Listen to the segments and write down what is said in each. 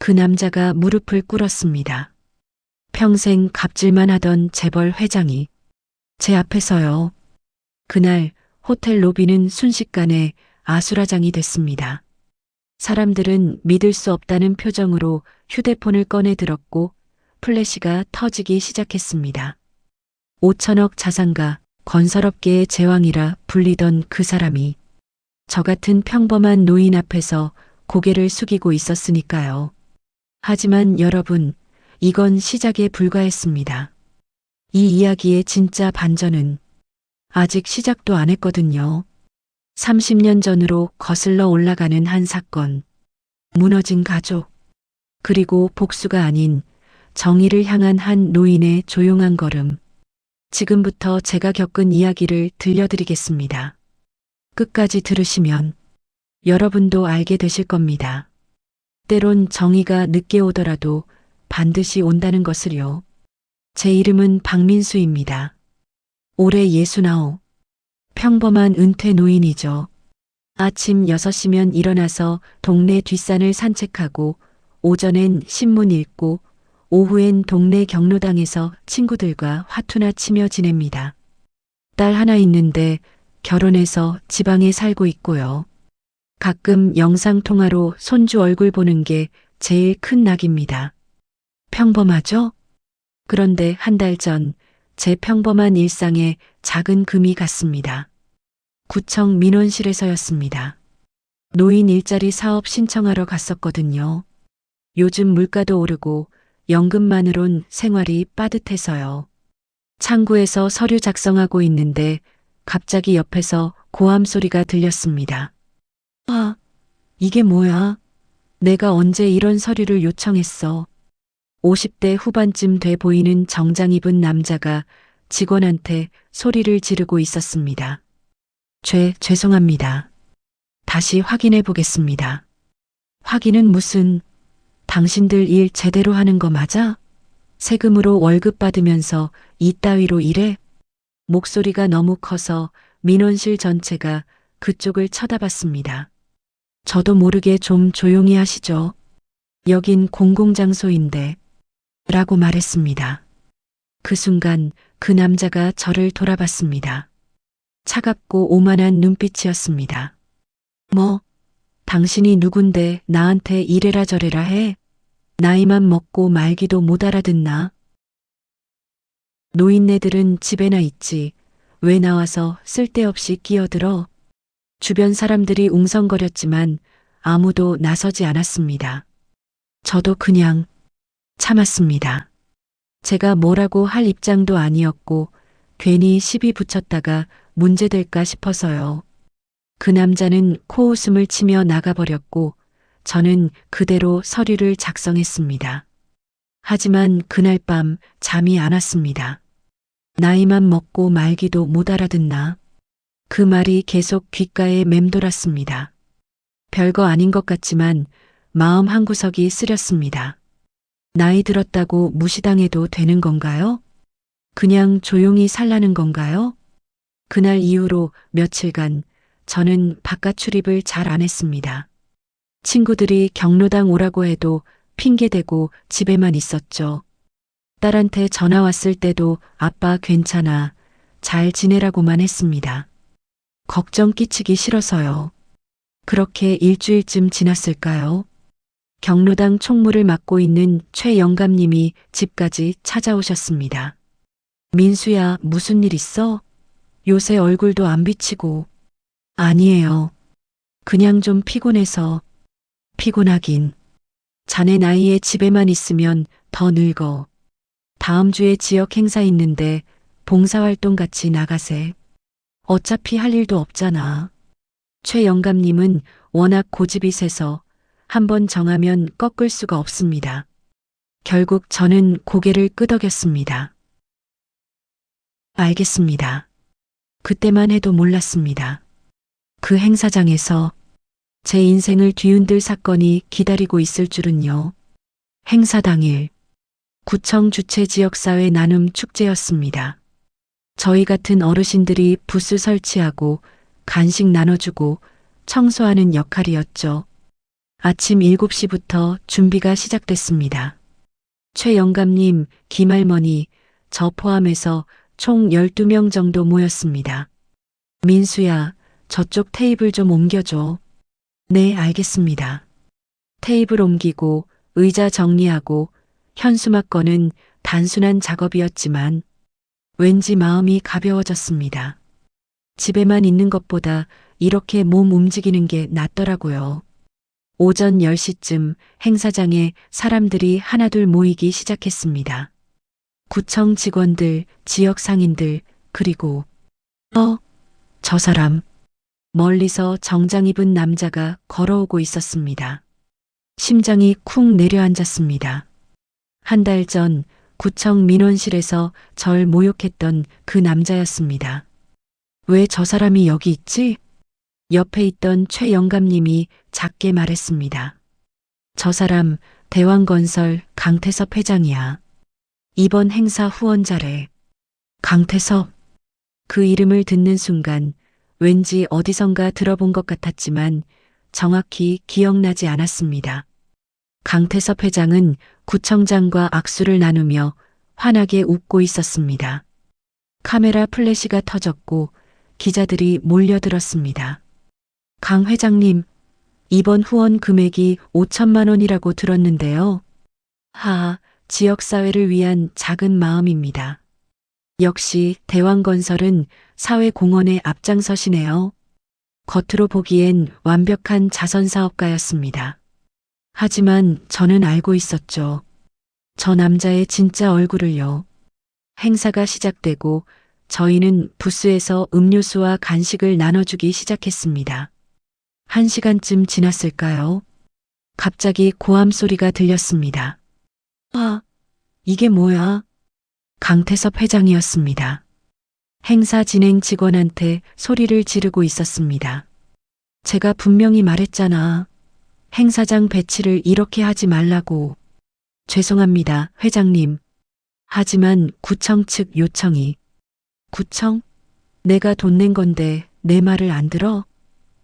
그 남자가 무릎을 꿇었습니다. 평생 갑질만 하던 재벌 회장이 제 앞에서요. 그날 호텔 로비는 순식간에 아수라장이 됐습니다. 사람들은 믿을 수 없다는 표정으로 휴대폰을 꺼내 들었고 플래시가 터지기 시작했습니다. 5천억 자산가, 건설업계의 제왕이라 불리던 그 사람이 저 같은 평범한 노인 앞에서 고개를 숙이고 있었으니까요. 하지만 여러분, 이건 시작에 불과했습니다. 이 이야기의 진짜 반전은 아직 시작도 안 했거든요. 30년 전으로 거슬러 올라가는 한 사건, 무너진 가족, 그리고 복수가 아닌 정의를 향한 한 노인의 조용한 걸음. 지금부터 제가 겪은 이야기를 들려드리겠습니다. 끝까지 들으시면 여러분도 알게 되실 겁니다. 때론 정의가 늦게 오더라도 반드시 온다는 것을요. 제 이름은 박민수입니다. 올해 69. 평범한 은퇴 노인이죠. 아침 6시면 일어나서 동네 뒷산을 산책하고 오전엔 신문 읽고 오후엔 동네 경로당에서 친구들과 화투나 치며 지냅니다. 딸 하나 있는데 결혼해서 지방에 살고 있고요. 가끔 영상통화로 손주 얼굴 보는 게 제일 큰 낙입니다. 평범하죠? 그런데 한 달 전 제 평범한 일상에 작은 금이 갔습니다. 구청 민원실에서였습니다. 노인 일자리 사업 신청하러 갔었거든요. 요즘 물가도 오르고 연금만으론 생활이 빠듯해서요. 창구에서 서류 작성하고 있는데 갑자기 옆에서 고함 소리가 들렸습니다. 아, 이게 뭐야? 내가 언제 이런 서류를 요청했어? 50대 후반쯤 돼 보이는 정장 입은 남자가 직원한테 소리를 지르고 있었습니다. 죄송합니다. 다시 확인해 보겠습니다. 확인은 무슨, 당신들 일 제대로 하는 거 맞아? 세금으로 월급 받으면서 이따위로 일해? 목소리가 너무 커서 민원실 전체가 그쪽을 쳐다봤습니다. 저도 모르게 좀 조용히 하시죠. 여긴 공공장소인데. 라고 말했습니다. 그 순간 그 남자가 저를 돌아봤습니다. 차갑고 오만한 눈빛이었습니다. 뭐, 당신이 누군데 나한테 이래라 저래라 해? 나이만 먹고 말기도 못 알아듣나? 노인네들은 집에나 있지. 왜 나와서 쓸데없이 끼어들어? 주변 사람들이 웅성거렸지만 아무도 나서지 않았습니다. 저도 그냥 참았습니다. 제가 뭐라고 할 입장도 아니었고 괜히 시비 붙였다가 문제될까 싶어서요. 그 남자는 코웃음을 치며 나가버렸고 저는 그대로 서류를 작성했습니다. 하지만 그날 밤 잠이 안 왔습니다. 나이만 먹고 말기도 못 알아듣나? 그 말이 계속 귓가에 맴돌았습니다. 별거 아닌 것 같지만 마음 한구석이 쓰렸습니다. 나이 들었다고 무시당해도 되는 건가요? 그냥 조용히 살라는 건가요? 그날 이후로 며칠간 저는 바깥 출입을 잘 안 했습니다. 친구들이 경로당 오라고 해도 핑계대고 집에만 있었죠. 딸한테 전화 왔을 때도 아빠 괜찮아, 잘 지내라고만 했습니다. 걱정 끼치기 싫어서요. 그렇게 일주일쯤 지났을까요? 경로당 총무를 맡고 있는 최 영감님이 집까지 찾아오셨습니다. 민수야, 무슨 일 있어? 요새 얼굴도 안 비치고. 아니에요. 그냥 좀 피곤해서. 피곤하긴. 자네 나이에 집에만 있으면 더 늙어. 다음 주에 지역 행사 있는데 봉사활동 같이 나가세. 어차피 할 일도 없잖아. 최 영감님은 워낙 고집이 세서 한번 정하면 꺾을 수가 없습니다. 결국 저는 고개를 끄덕였습니다. 알겠습니다. 그때만 해도 몰랐습니다. 그 행사장에서 제 인생을 뒤흔들 사건이 기다리고 있을 줄은요. 행사 당일, 구청 주최 지역사회 나눔 축제였습니다. 저희 같은 어르신들이 부스 설치하고 간식 나눠주고 청소하는 역할이었죠. 아침 7시부터 준비가 시작됐습니다. 최 영감님, 김할머니, 저 포함해서 총 12명 정도 모였습니다. 민수야, 저쪽 테이블 좀 옮겨줘. 네, 알겠습니다. 테이블 옮기고 의자 정리하고 현수막 거는 단순한 작업이었지만 왠지 마음이 가벼워졌습니다. 집에만 있는 것보다 이렇게 몸 움직이는 게 낫더라고요. 오전 10시쯤 행사장에 사람들이 하나둘 모이기 시작했습니다. 구청 직원들, 지역 상인들, 그리고 저 사람. 멀리서 정장 입은 남자가 걸어오고 있었습니다. 심장이 쿵 내려앉았습니다. 한 달 전 구청 민원실에서 절 모욕했던 그 남자였습니다. 왜 저 사람이 여기 있지? 옆에 있던 최 영감님이 작게 말했습니다. 저 사람 대왕건설 강태섭 회장이야. 이번 행사 후원자래. 강태섭. 그 이름을 듣는 순간 왠지 어디선가 들어본 것 같았지만 정확히 기억나지 않았습니다. 강태섭 회장은 구청장과 악수를 나누며 환하게 웃고 있었습니다. 카메라 플래시가 터졌고 기자들이 몰려들었습니다. 강 회장님, 이번 후원 금액이 5천만 원이라고 들었는데요. 지역사회를 위한 작은 마음입니다. 역시 대왕건설은 사회공헌에 앞장서시네요. 겉으로 보기엔 완벽한 자선사업가였습니다. 하지만 저는 알고 있었죠. 저 남자의 진짜 얼굴을요. 행사가 시작되고 저희는 부스에서 음료수와 간식을 나눠주기 시작했습니다. 1시간쯤 지났을까요? 갑자기 고함 소리가 들렸습니다. 이게 뭐야? 강태섭 회장이었습니다. 행사 진행 직원한테 소리를 지르고 있었습니다. 제가 분명히 말했잖아. 행사장 배치를 이렇게 하지 말라고. 죄송합니다, 회장님. 하지만 구청 측 요청이. 구청? 내가 돈 낸 건데 내 말을 안 들어?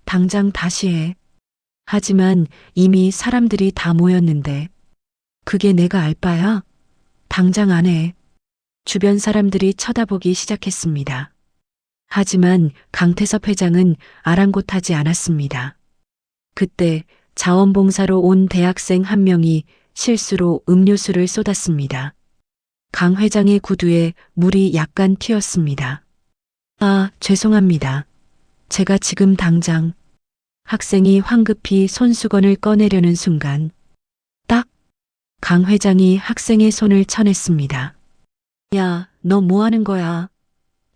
당장 다시 해. 하지만 이미 사람들이 다 모였는데. 그게 내가 알 바야? 당장 안 해. 주변 사람들이 쳐다보기 시작했습니다. 하지만 강태섭 회장은 아랑곳하지 않았습니다. 그때 자원봉사로 온 대학생 한 명이 실수로 음료수를 쏟았습니다. 강 회장의 구두에 물이 약간 튀었습니다. 죄송합니다. 제가 지금 당장. 학생이 황급히 손수건을 꺼내려는 순간 딱! 강 회장이 학생의 손을 쳐냈습니다. 야, 너 뭐 하는 거야?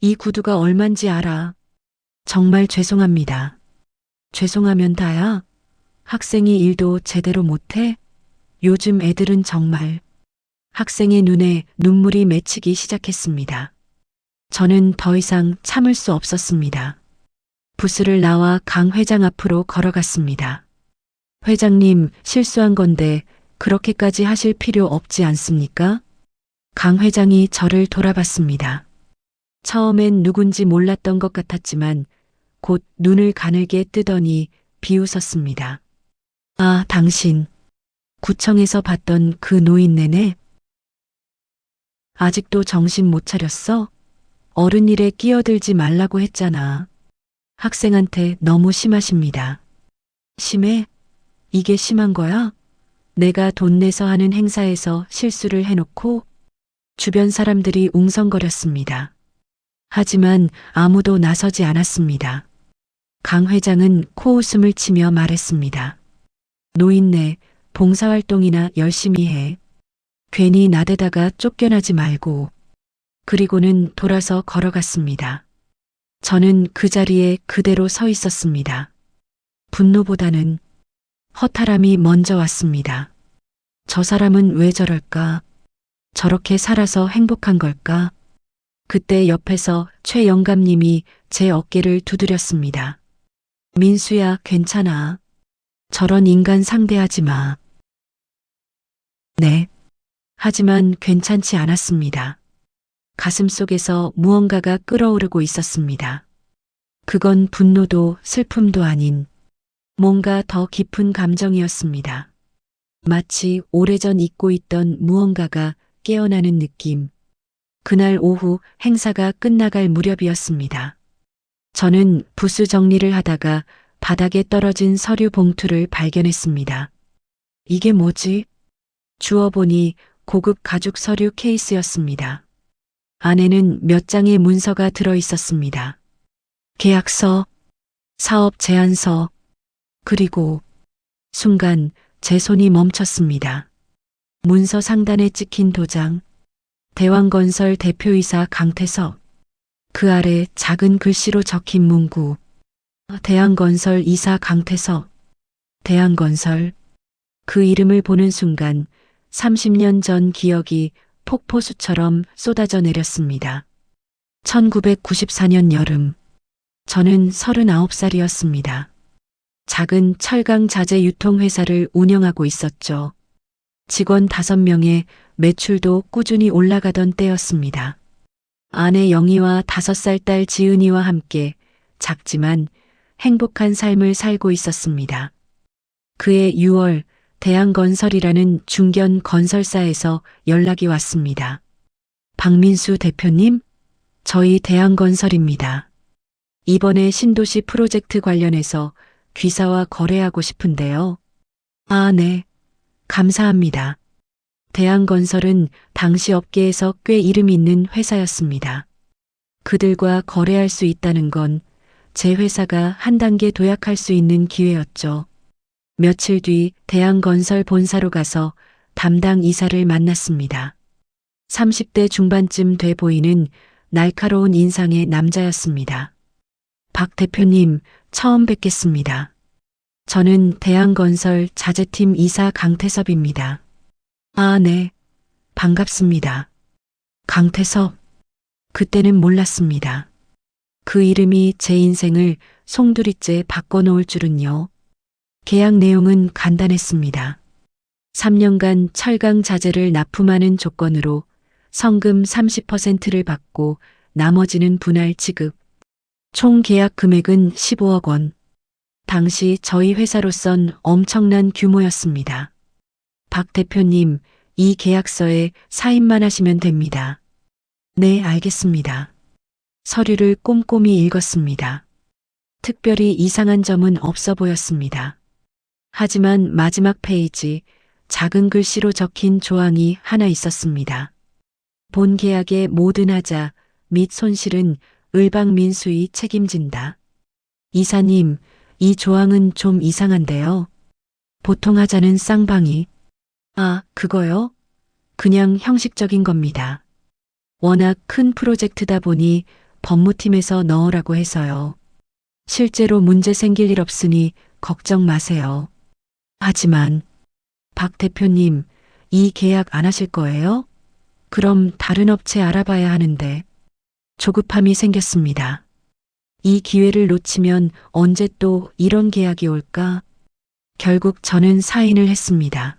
이 구두가 얼만지 알아? 정말 죄송합니다. 죄송하면 다야? 학생이 일도 제대로 못해? 요즘 애들은 정말. 학생의 눈에 눈물이 맺히기 시작했습니다. 저는 더 이상 참을 수 없었습니다. 부스를 나와 강 회장 앞으로 걸어갔습니다. 회장님, 실수한 건데 그렇게까지 하실 필요 없지 않습니까? 강 회장이 저를 돌아봤습니다. 처음엔 누군지 몰랐던 것 같았지만 곧 눈을 가늘게 뜨더니 비웃었습니다. 당신. 구청에서 봤던 그 노인네네. 아직도 정신 못 차렸어? 어른 일에 끼어들지 말라고 했잖아. 학생한테 너무 심하십니다. 심해? 이게 심한 거야? 내가 돈 내서 하는 행사에서 실수를 해놓고 주변 사람들이 웅성거렸습니다. 하지만 아무도 나서지 않았습니다. 강 회장은 코웃음을 치며 말했습니다. 노인네, 봉사활동이나 열심히 해. 괜히 나대다가 쫓겨나지 말고. 그리고는 돌아서 걸어갔습니다. 저는 그 자리에 그대로 서 있었습니다. 분노보다는 허탈함이 먼저 왔습니다. 저 사람은 왜 저럴까? 저렇게 살아서 행복한 걸까? 그때 옆에서 최 영감님이 제 어깨를 두드렸습니다. 민수야, 괜찮아. 저런 인간 상대하지 마. 네. 하지만 괜찮지 않았습니다. 가슴속에서 무언가가 끓어오르고 있었습니다. 그건 분노도 슬픔도 아닌 뭔가 더 깊은 감정이었습니다. 마치 오래전 잊고 있던 무언가가 깨어나는 느낌. 그날 오후 행사가 끝나갈 무렵이었습니다. 저는 부스 정리를 하다가 바닥에 떨어진 서류 봉투를 발견했습니다. 이게 뭐지? 주워보니 고급 가죽 서류 케이스였습니다. 안에는 몇 장의 문서가 들어 있었습니다. 계약서, 사업 제안서, 그리고 순간 제 손이 멈췄습니다. 문서 상단에 찍힌 도장, 대왕건설 대표이사 강태석, 그 아래 작은 글씨로 적힌 문구, 대왕건설 이사 강태석, 대왕건설. 그 이름을 보는 순간 30년 전 기억이 폭포수처럼 쏟아져 내렸습니다. 1994년 여름, 저는 39살이었습니다. 작은 철강 자재 유통회사를 운영하고 있었죠. 직원 5명에 매출도 꾸준히 올라가던 때였습니다. 아내 영희와 5살 딸 지은이와 함께 작지만 행복한 삶을 살고 있었습니다. 그해 6월 대한건설이라는 중견 건설사에서 연락이 왔습니다. 박민수 대표님, 저희 대한건설입니다. 이번에 신도시 프로젝트 관련해서 귀사와 거래하고 싶은데요. 아, 네. 감사합니다. 대한건설은 당시 업계에서 꽤 이름이 있는 회사였습니다. 그들과 거래할 수 있다는 건 제 회사가 한 단계 도약할 수 있는 기회였죠. 며칠 뒤 대한건설 본사로 가서 담당 이사를 만났습니다. 30대 중반쯤 돼 보이는 날카로운 인상의 남자였습니다. 박 대표님, 처음 뵙겠습니다. 저는 대한건설 자재팀 이사 강태섭입니다. 아, 네. 반갑습니다. 강태섭. 그때는 몰랐습니다. 그 이름이 제 인생을 송두리째 바꿔놓을 줄은요. 계약 내용은 간단했습니다. 3년간 철강 자재를 납품하는 조건으로 성금 30%를 받고 나머지는 분할 지급. 총 계약 금액은 15억 원. 당시 저희 회사로선 엄청난 규모였습니다. 박 대표님, 이 계약서에 사인만 하시면 됩니다. 네, 알겠습니다. 서류를 꼼꼼히 읽었습니다. 특별히 이상한 점은 없어 보였습니다. 하지만 마지막 페이지, 작은 글씨로 적힌 조항이 하나 있었습니다. 본 계약의 모든 하자 및 손실은 을방민수이 책임진다. 이사님, 이 조항은 좀 이상한데요. 보통 하자는 쌍방이. 아, 그거요? 그냥 형식적인 겁니다. 워낙 큰 프로젝트다 보니 법무팀에서 넣으라고 해서요. 실제로 문제 생길 일 없으니 걱정 마세요. 하지만 박 대표님, 이 계약 안 하실 거예요? 그럼 다른 업체 알아봐야 하는데. 조급함이 생겼습니다. 이 기회를 놓치면 언제 또 이런 계약이 올까? 결국 저는 사인을 했습니다.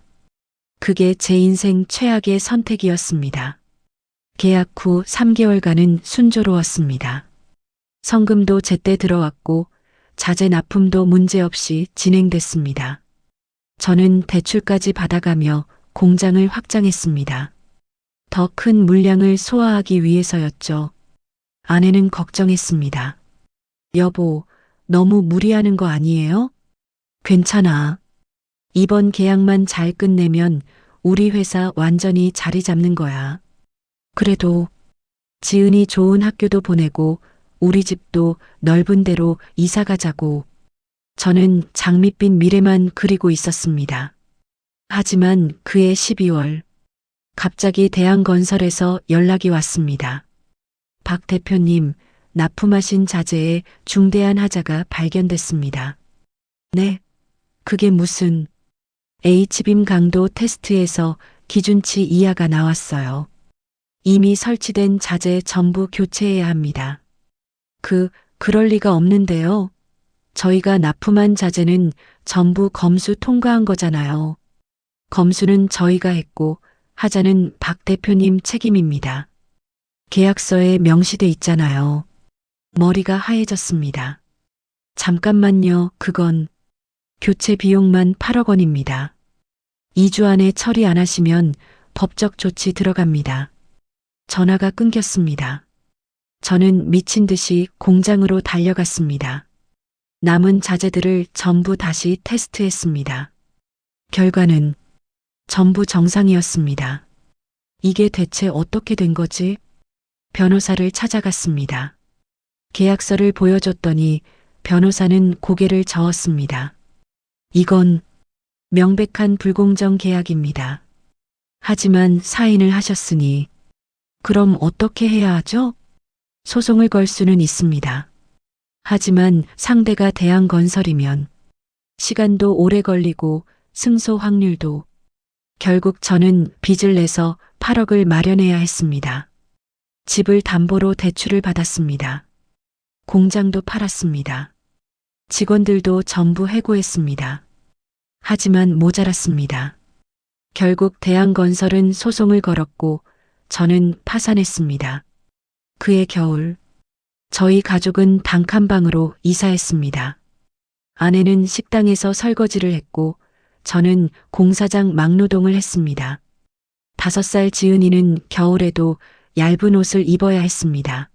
그게 제 인생 최악의 선택이었습니다. 계약 후 3개월간은 순조로웠습니다. 성금도 제때 들어왔고 자재 납품도 문제없이 진행됐습니다. 저는 대출까지 받아가며 공장을 확장했습니다. 더 큰 물량을 소화하기 위해서였죠. 아내는 걱정했습니다. 여보, 너무 무리하는 거 아니에요? 괜찮아. 이번 계약만 잘 끝내면 우리 회사 완전히 자리 잡는 거야. 그래도 지은이 좋은 학교도 보내고 우리 집도 넓은 데로 이사 가자고. 저는 장밋빛 미래만 그리고 있었습니다. 하지만 그해 12월, 갑자기 대한건설에서 연락이 왔습니다. 박 대표님, 납품하신 자재에 중대한 하자가 발견됐습니다. 네, 그게 무슨... H빔 강도 테스트에서 기준치 이하가 나왔어요. 이미 설치된 자재 전부 교체해야 합니다. 그럴 리가 없는데요. 저희가 납품한 자재는 전부 검수 통과한 거잖아요. 검수는 저희가 했고 하자는 박 대표님 책임입니다. 계약서에 명시돼 있잖아요. 머리가 하얘졌습니다. 잠깐만요, 그건... 교체 비용만 8억 원입니다. 2주 안에 처리 안 하시면 법적 조치 들어갑니다. 전화가 끊겼습니다. 저는 미친 듯이 공장으로 달려갔습니다. 남은 자재들을 전부 다시 테스트했습니다. 결과는 전부 정상이었습니다. 이게 대체 어떻게 된 거지? 변호사를 찾아갔습니다. 계약서를 보여줬더니 변호사는 고개를 저었습니다. 이건 명백한 불공정 계약입니다. 하지만 사인을 하셨으니 그럼 어떻게 해야 하죠? 소송을 걸 수는 있습니다. 하지만 상대가 대한건설이면 시간도 오래 걸리고 승소 확률도. 결국 저는 빚을 내서 8억을 마련해야 했습니다. 집을 담보로 대출을 받았습니다. 공장도 팔았습니다. 직원들도 전부 해고했습니다. 하지만 모자랐습니다. 결국 대한건설은 소송을 걸었고 저는 파산했습니다. 그해 겨울 저희 가족은 단칸방으로 이사했습니다. 아내는 식당에서 설거지를 했고 저는 공사장 막노동을 했습니다. 5살 지은이는 겨울에도 얇은 옷을 입어야 했습니다.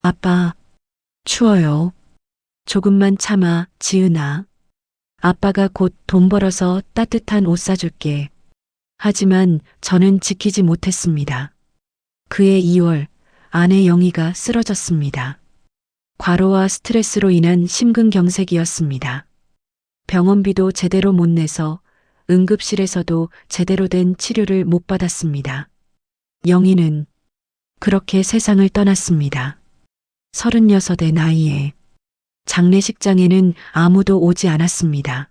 아빠, 추워요. 조금만 참아, 지은아. 아빠가 곧 돈 벌어서 따뜻한 옷 사줄게. 하지만 저는 지키지 못했습니다. 그해 2월 아내 영희가 쓰러졌습니다. 과로와 스트레스로 인한 심근경색이었습니다. 병원비도 제대로 못 내서 응급실에서도 제대로 된 치료를 못 받았습니다. 영희는 그렇게 세상을 떠났습니다. 36의 나이에. 장례식장에는 아무도 오지 않았습니다.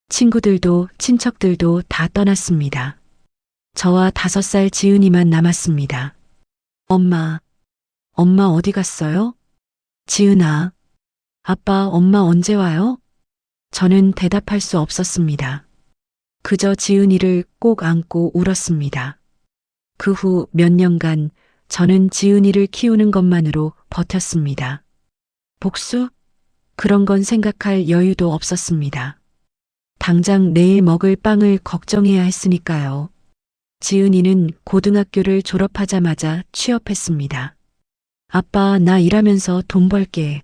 친구들도 친척들도 다 떠났습니다. 저와 5살 지은이만 남았습니다. 엄마 어디 갔어요? 지은아, 아빠, 엄마 언제 와요? 저는 대답할 수 없었습니다. 그저 지은이를 꼭 안고 울었습니다. 그 후 몇 년간 저는 지은이를 키우는 것만으로 버텼습니다. 복수? 그런 건 생각할 여유도 없었습니다. 당장 내일 먹을 빵을 걱정해야 했으니까요. 지은이는 고등학교를 졸업하자마자 취업했습니다. 아빠, 나 일하면서 돈 벌게.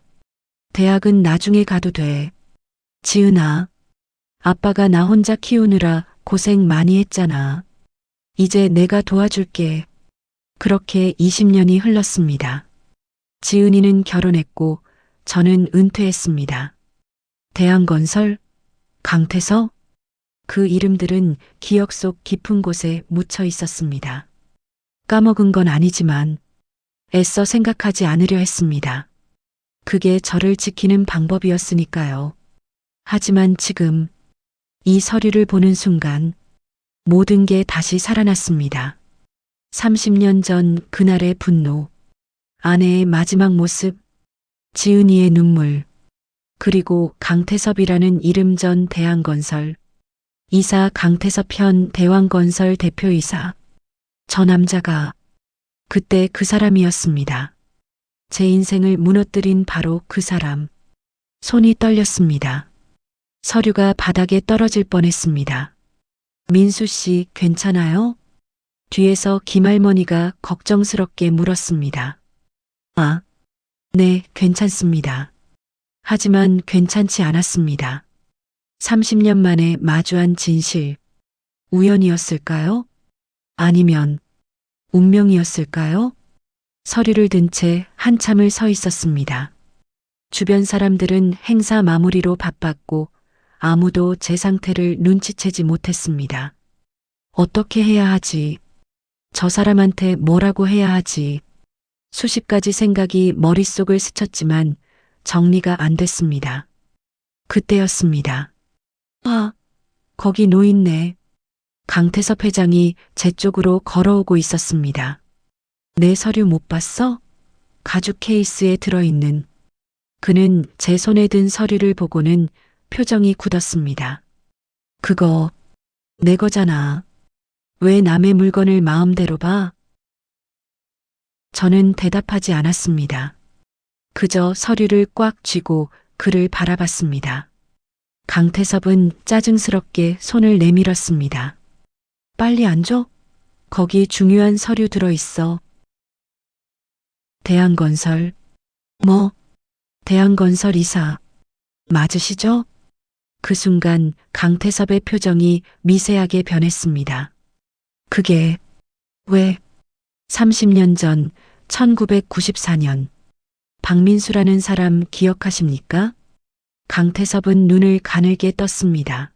대학은 나중에 가도 돼. 지은아, 아빠가 나 혼자 키우느라 고생 많이 했잖아. 이제 내가 도와줄게. 그렇게 20년이 흘렀습니다. 지은이는 결혼했고 저는 은퇴했습니다. 대한건설, 강태서, 그 이름들은 기억 속 깊은 곳에 묻혀 있었습니다. 까먹은 건 아니지만 애써 생각하지 않으려 했습니다. 그게 저를 지키는 방법이었으니까요. 하지만 지금 이 서류를 보는 순간 모든 게 다시 살아났습니다. 30년 전 그날의 분노, 아내의 마지막 모습, 지은이의 눈물, 그리고 강태섭이라는 이름 전 대한건설, 이사 강태섭 현 대왕건설 대표이사. 저 남자가 그때 그 사람이었습니다. 제 인생을 무너뜨린 바로 그 사람. 손이 떨렸습니다. 서류가 바닥에 떨어질 뻔했습니다. 민수 씨, 괜찮아요? 뒤에서 김할머니가 걱정스럽게 물었습니다. 아, 네, 괜찮습니다. 하지만 괜찮지 않았습니다. 30년 만에 마주한 진실. 우연이었을까요? 아니면 운명이었을까요? 서류를 든 채 한참을 서 있었습니다. 주변 사람들은 행사 마무리로 바빴고 아무도 제 상태를 눈치채지 못했습니다. 어떻게 해야 하지? 저 사람한테 뭐라고 해야 하지? 수십 가지 생각이 머릿속을 스쳤지만 정리가 안 됐습니다. 그때였습니다. 아, 거기 노인네. 강태섭 회장이 제 쪽으로 걸어오고 있었습니다. 내 서류 못 봤어? 가죽 케이스에 들어있는. 그는 제 손에 든 서류를 보고는 표정이 굳었습니다. 그거 내 거잖아. 왜 남의 물건을 마음대로 봐? 저는 대답하지 않았습니다. 그저 서류를 꽉 쥐고 그를 바라봤습니다. 강태섭은 짜증스럽게 손을 내밀었습니다. 빨리 앉아. 거기 중요한 서류 들어있어. 대한건설. 뭐? 대한건설 이사. 맞으시죠? 그 순간 강태섭의 표정이 미세하게 변했습니다. 그게 왜? 30년 전 1994년 박민수라는 사람 기억하십니까? 강태섭은 눈을 가늘게 떴습니다.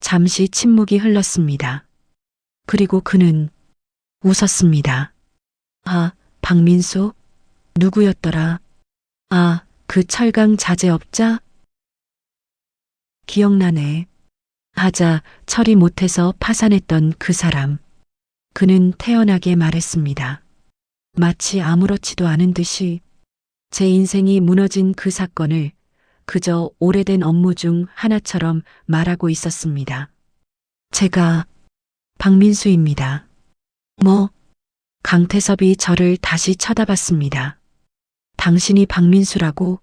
잠시 침묵이 흘렀습니다. 그리고 그는 웃었습니다. 아, 박민수? 누구였더라? 아, 그 철강 자재업자? 기억나네. 하자 처리 못해서 파산했던 그 사람. 그는 태연하게 말했습니다. 마치 아무렇지도 않은 듯이 제 인생이 무너진 그 사건을 그저 오래된 업무 중 하나처럼 말하고 있었습니다. 제가 박민수입니다. 뭐? 강태섭이 저를 다시 쳐다봤습니다. 당신이 박민수라고?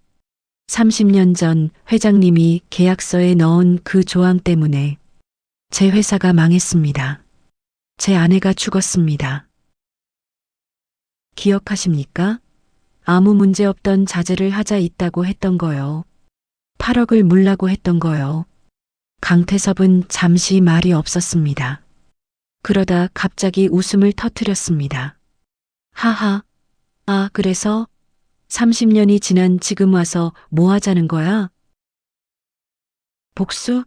30년 전 회장님이 계약서에 넣은 그 조항 때문에 제 회사가 망했습니다. 제 아내가 죽었습니다. 기억하십니까? 아무 문제 없던 자재를 하자 있다고 했던 거요. 8억을 물라고 했던 거요. 강태섭은 잠시 말이 없었습니다. 그러다 갑자기 웃음을 터뜨렸습니다. 하하. 아, 그래서 30년이 지난 지금 와서 뭐 하자는 거야? 복수?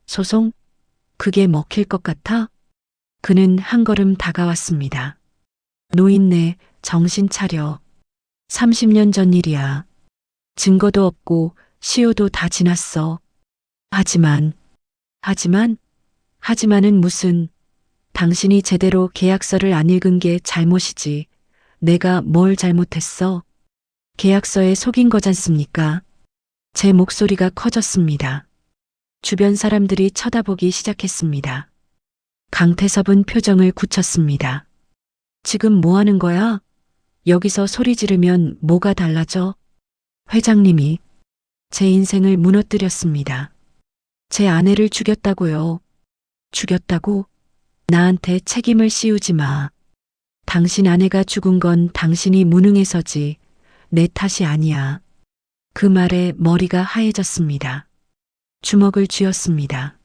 소송? 그게 먹힐 것 같아? 그는 한 걸음 다가왔습니다. 노인네, 정신 차려. 30년 전 일이야. 증거도 없고 시효도 다 지났어. 하지만은 무슨, 당신이 제대로 계약서를 안 읽은 게 잘못이지. 내가 뭘 잘못했어? 계약서에 속인 거잖습니까? 제 목소리가 커졌습니다. 주변 사람들이 쳐다보기 시작했습니다. 강태섭은 표정을 굳혔습니다. 지금 뭐 하는 거야? 여기서 소리 지르면 뭐가 달라져? 회장님이 제 인생을 무너뜨렸습니다. 제 아내를 죽였다고요. 죽였다고? 나한테 책임을 씌우지 마. 당신 아내가 죽은 건 당신이 무능해서지. 내 탓이 아니야. 그 말에 머리가 하얘졌습니다. 주먹을 쥐었습니다.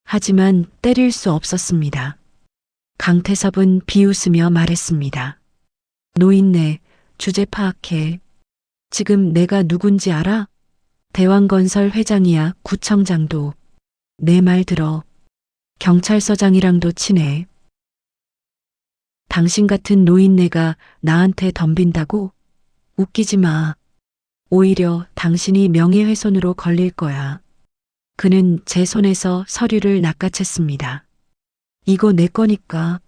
하지만 때릴 수 없었습니다. 강태섭은 비웃으며 말했습니다. 노인네, 주제 파악해. 지금 내가 누군지 알아? 대왕건설 회장이야, 구청장도. 내 말 들어. 경찰서장이랑도 친해. 당신 같은 노인네가 나한테 덤빈다고? 웃기지 마. 오히려 당신이 명예훼손으로 걸릴 거야. 그는 제 손에서 서류를 낚아챘습니다. 이거 내 거니까.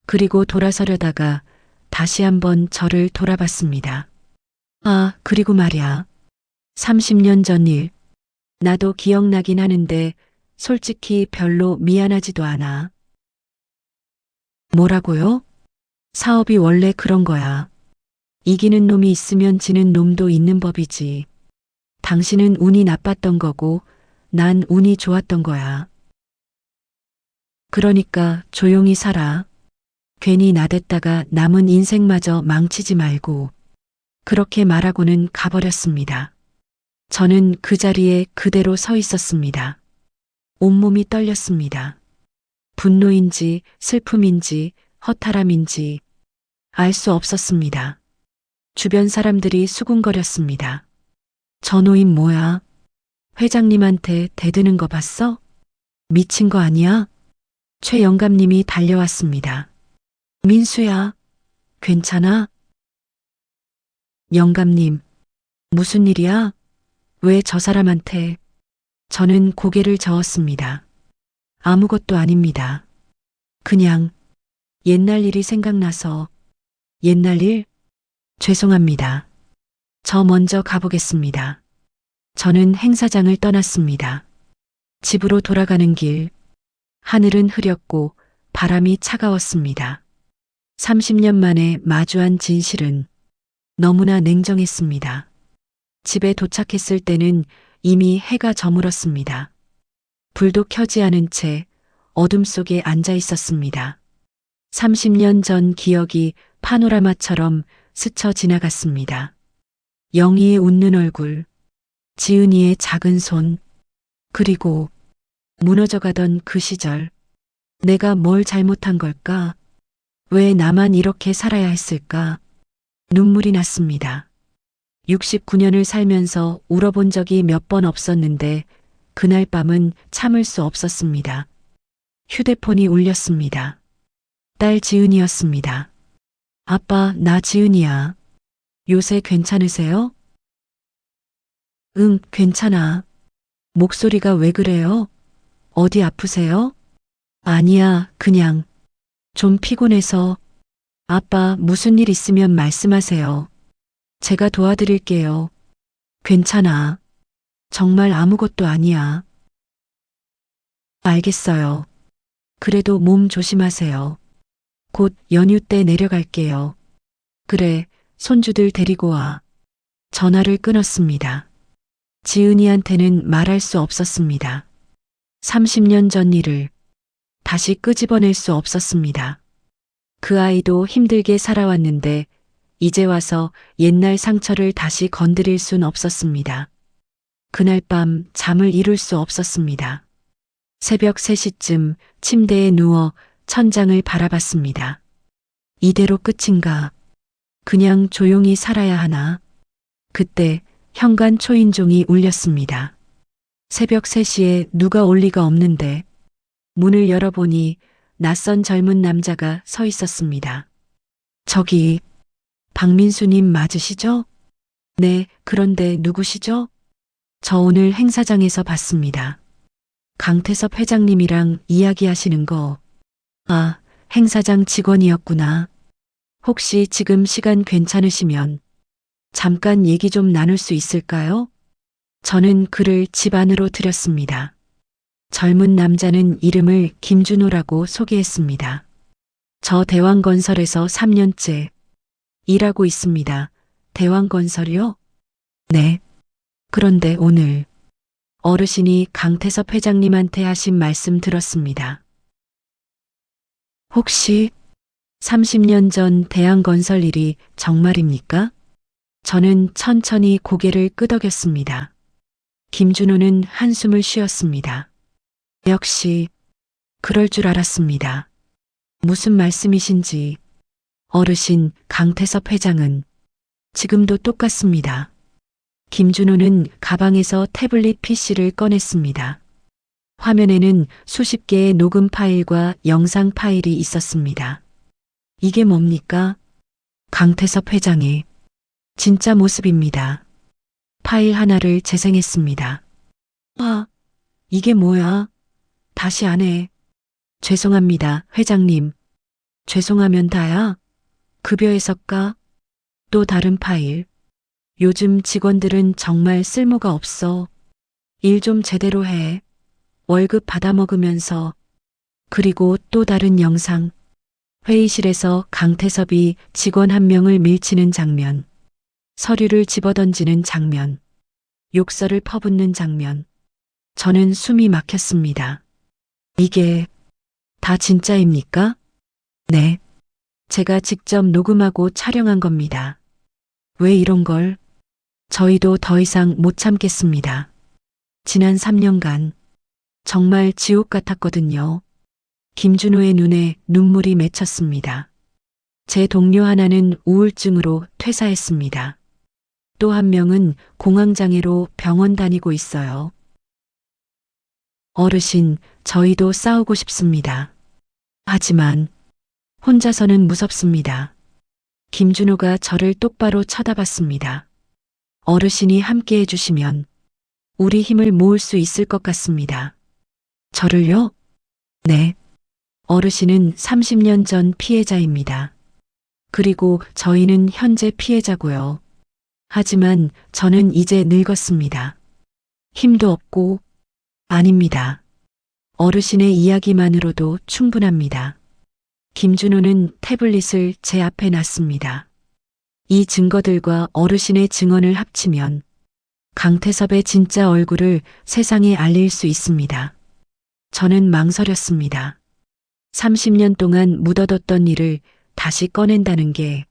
그리고 돌아서려다가 다시 한번 저를 돌아봤습니다. 아, 그리고 말이야. 30년 전 일. 나도 기억나긴 하는데 솔직히 별로 미안하지도 않아. 뭐라고요? 사업이 원래 그런 거야. 이기는 놈이 있으면 지는 놈도 있는 법이지. 당신은 운이 나빴던 거고 난 운이 좋았던 거야. 그러니까 조용히 살아. 괜히 나댔다가 남은 인생마저 망치지 말고. 그렇게 말하고는 가버렸습니다. 저는 그 자리에 그대로 서 있었습니다. 온몸이 떨렸습니다. 분노인지 슬픔인지 허탈함인지 알 수 없었습니다. 주변 사람들이 수군거렸습니다. 저 노인 뭐야? 회장님한테 대드는 거 봤어? 미친 거 아니야? 최 영감님이 달려왔습니다. 민수야, 괜찮아? 영감님, 무슨 일이야? 왜 저 사람한테? 저는 고개를 저었습니다. 아무것도 아닙니다. 그냥 옛날 일이 생각나서. 옛날 일? 죄송합니다. 저 먼저 가보겠습니다. 저는 행사장을 떠났습니다. 집으로 돌아가는 길, 하늘은 흐렸고 바람이 차가웠습니다. 30년 만에 마주한 진실은 너무나 냉정했습니다. 집에 도착했을 때는 이미 해가 저물었습니다. 불도 켜지 않은 채 어둠 속에 앉아 있었습니다. 30년 전 기억이 파노라마처럼 스쳐 지나갔습니다. 영희의 웃는 얼굴, 지은이의 작은 손, 그리고 무너져가던 그 시절. 내가 뭘 잘못한 걸까? 왜 나만 이렇게 살아야 했을까? 눈물이 났습니다. 69년을 살면서 울어본 적이 몇 번 없었는데 그날 밤은 참을 수 없었습니다. 휴대폰이 울렸습니다. 딸 지은이였습니다. 아빠, 나 지은이야. 요새 괜찮으세요? 응, 괜찮아. 목소리가 왜 그래요? 어디 아프세요? 아니야, 그냥 좀 피곤해서. 아빠, 무슨 일 있으면 말씀하세요. 제가 도와드릴게요. 괜찮아. 정말 아무것도 아니야. 알겠어요. 그래도 몸 조심하세요. 곧 연휴 때 내려갈게요. 그래, 손주들 데리고 와. 전화를 끊었습니다. 지은이한테는 말할 수 없었습니다. 30년 전 일을 다시 끄집어낼 수 없었습니다. 그 아이도 힘들게 살아왔는데 이제 와서 옛날 상처를 다시 건드릴 순 없었습니다. 그날 밤 잠을 이룰 수 없었습니다. 새벽 3시쯤 침대에 누워 천장을 바라봤습니다. 이대로 끝인가? 그냥 조용히 살아야 하나? 그때 현관 초인종이 울렸습니다. 새벽 3시에 누가 올 리가 없는데 문을 열어보니 낯선 젊은 남자가 서 있었습니다. 저기, 박민수님 맞으시죠? 네, 그런데 누구시죠? 저 오늘 행사장에서 봤습니다. 강태섭 회장님이랑 이야기하시는 거. 아, 행사장 직원이었구나. 혹시 지금 시간 괜찮으시면 잠깐 얘기 좀 나눌 수 있을까요? 저는 그를 집 안으로 들였습니다. 젊은 남자는 이름을 김준호라고 소개했습니다. 저 대왕건설에서 3년째 일하고 있습니다. 대왕건설이요? 네. 그런데 오늘 어르신이 강태섭 회장님한테 하신 말씀 들었습니다. 혹시 30년 전 대왕건설 일이 정말입니까? 저는 천천히 고개를 끄덕였습니다. 김준호는 한숨을 쉬었습니다. 역시 그럴 줄 알았습니다. 무슨 말씀이신지. 어르신, 강태섭 회장은 지금도 똑같습니다. 김준호는 가방에서 태블릿 PC를 꺼냈습니다. 화면에는 수십 개의 녹음 파일과 영상 파일이 있었습니다. 이게 뭡니까? 강태섭 회장의 진짜 모습입니다. 파일 하나를 재생했습니다. 아, 이게 뭐야? 다시 안 해. 죄송합니다, 회장님. 죄송하면 다야? 급여에서 까? 또 다른 파일. 요즘 직원들은 정말 쓸모가 없어. 일 좀 제대로 해. 월급 받아먹으면서. 그리고 또 다른 영상. 회의실에서 강태섭이 직원 한 명을 밀치는 장면. 서류를 집어던지는 장면. 욕설을 퍼붓는 장면. 저는 숨이 막혔습니다. 이게 다 진짜입니까? 네. 제가 직접 녹음하고 촬영한 겁니다. 왜 이런 걸? 저희도 더 이상 못 참겠습니다. 지난 3년간 정말 지옥 같았거든요. 김준호의 눈에 눈물이 맺혔습니다. 제 동료 하나는 우울증으로 퇴사했습니다. 또 한 명은 공황장애로 병원 다니고 있어요. 어르신, 저희도 싸우고 싶습니다. 하지만 혼자서는 무섭습니다. 김준호가 저를 똑바로 쳐다봤습니다. 어르신이 함께 해주시면 우리 힘을 모을 수 있을 것 같습니다. 저를요? 네. 어르신은 30년 전 피해자입니다. 그리고 저희는 현재 피해자고요. 하지만 저는 이제 늙었습니다. 힘도 없고, 아닙니다. 어르신의 이야기만으로도 충분합니다. 김준호는 태블릿을 제 앞에 놨습니다. 이 증거들과 어르신의 증언을 합치면 강태섭의 진짜 얼굴을 세상에 알릴 수 있습니다. 저는 망설였습니다. 30년 동안 묻어뒀던 일을 다시 꺼낸다는 게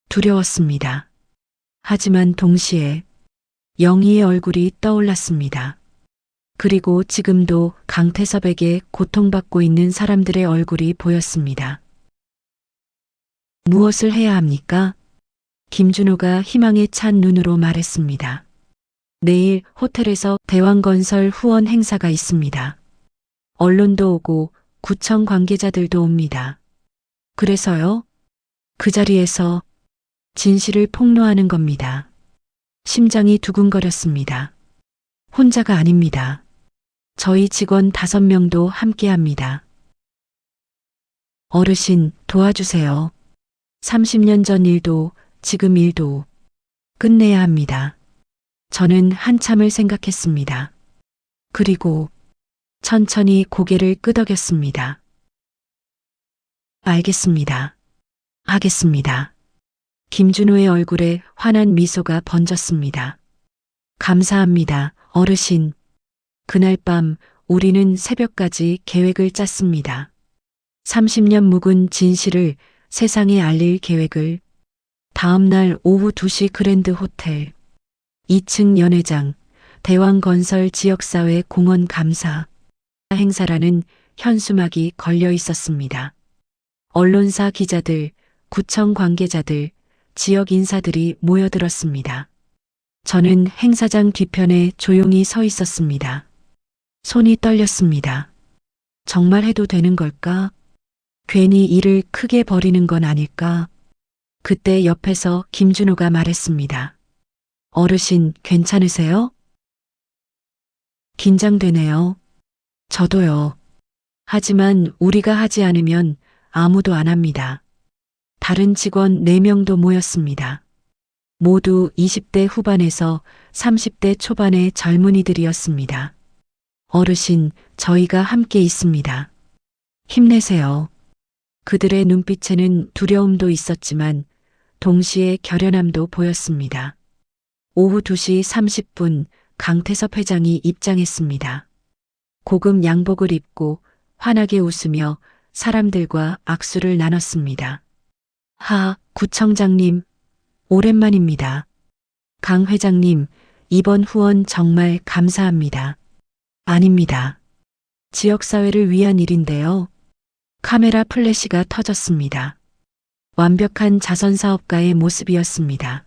두려웠습니다. 하지만 동시에 영희의 얼굴이 떠올랐습니다. 그리고 지금도 강태섭에게 고통받고 있는 사람들의 얼굴이 보였습니다. 무엇을 해야 합니까? 김준호가 희망에 찬 눈으로 말했습니다. 내일 호텔에서 대왕건설 후원 행사가 있습니다. 언론도 오고 구청 관계자들도 옵니다. 그래서요? 그 자리에서 진실을 폭로하는 겁니다. 심장이 두근거렸습니다. 혼자가 아닙니다. 저희 직원 5명도 함께합니다. 어르신, 도와주세요. 30년 전 일도 지금 일도 끝내야 합니다. 저는 한참을 생각했습니다. 그리고 천천히 고개를 끄덕였습니다. 알겠습니다. 하겠습니다. 김준호의 얼굴에 환한 미소가 번졌습니다. 감사합니다, 어르신. 그날 밤 우리는 새벽까지 계획을 짰습니다. 30년 묵은 진실을 세상에 알릴 계획을. 다음 날 오후 2시 그랜드 호텔 2층 연회장 대왕건설 지역사회 공헌 감사 행사라는 현수막이 걸려 있었습니다. 언론사 기자들, 구청 관계자들, 지역 인사들이 모여들었습니다. 저는 행사장 뒤편에 조용히 서 있었습니다. 손이 떨렸습니다. 정말 해도 되는 걸까? 괜히 일을 크게 벌이는 건 아닐까? 그때 옆에서 김준호가 말했습니다. 어르신, 괜찮으세요? 긴장되네요. 저도요. 하지만 우리가 하지 않으면 아무도 안 합니다. 다른 직원 4명도 모였습니다. 모두 20대 후반에서 30대 초반의 젊은이들이었습니다. 어르신, 저희가 함께 있습니다. 힘내세요. 그들의 눈빛에는 두려움도 있었지만 동시에 결연함도 보였습니다. 오후 2시 30분 강태섭 회장이 입장했습니다. 고급 양복을 입고 환하게 웃으며 사람들과 악수를 나눴습니다. 구청장님, 오랜만입니다. 강 회장님, 이번 후원 정말 감사합니다. 아닙니다. 지역사회를 위한 일인데요. 카메라 플래시가 터졌습니다. 완벽한 자선사업가의 모습이었습니다.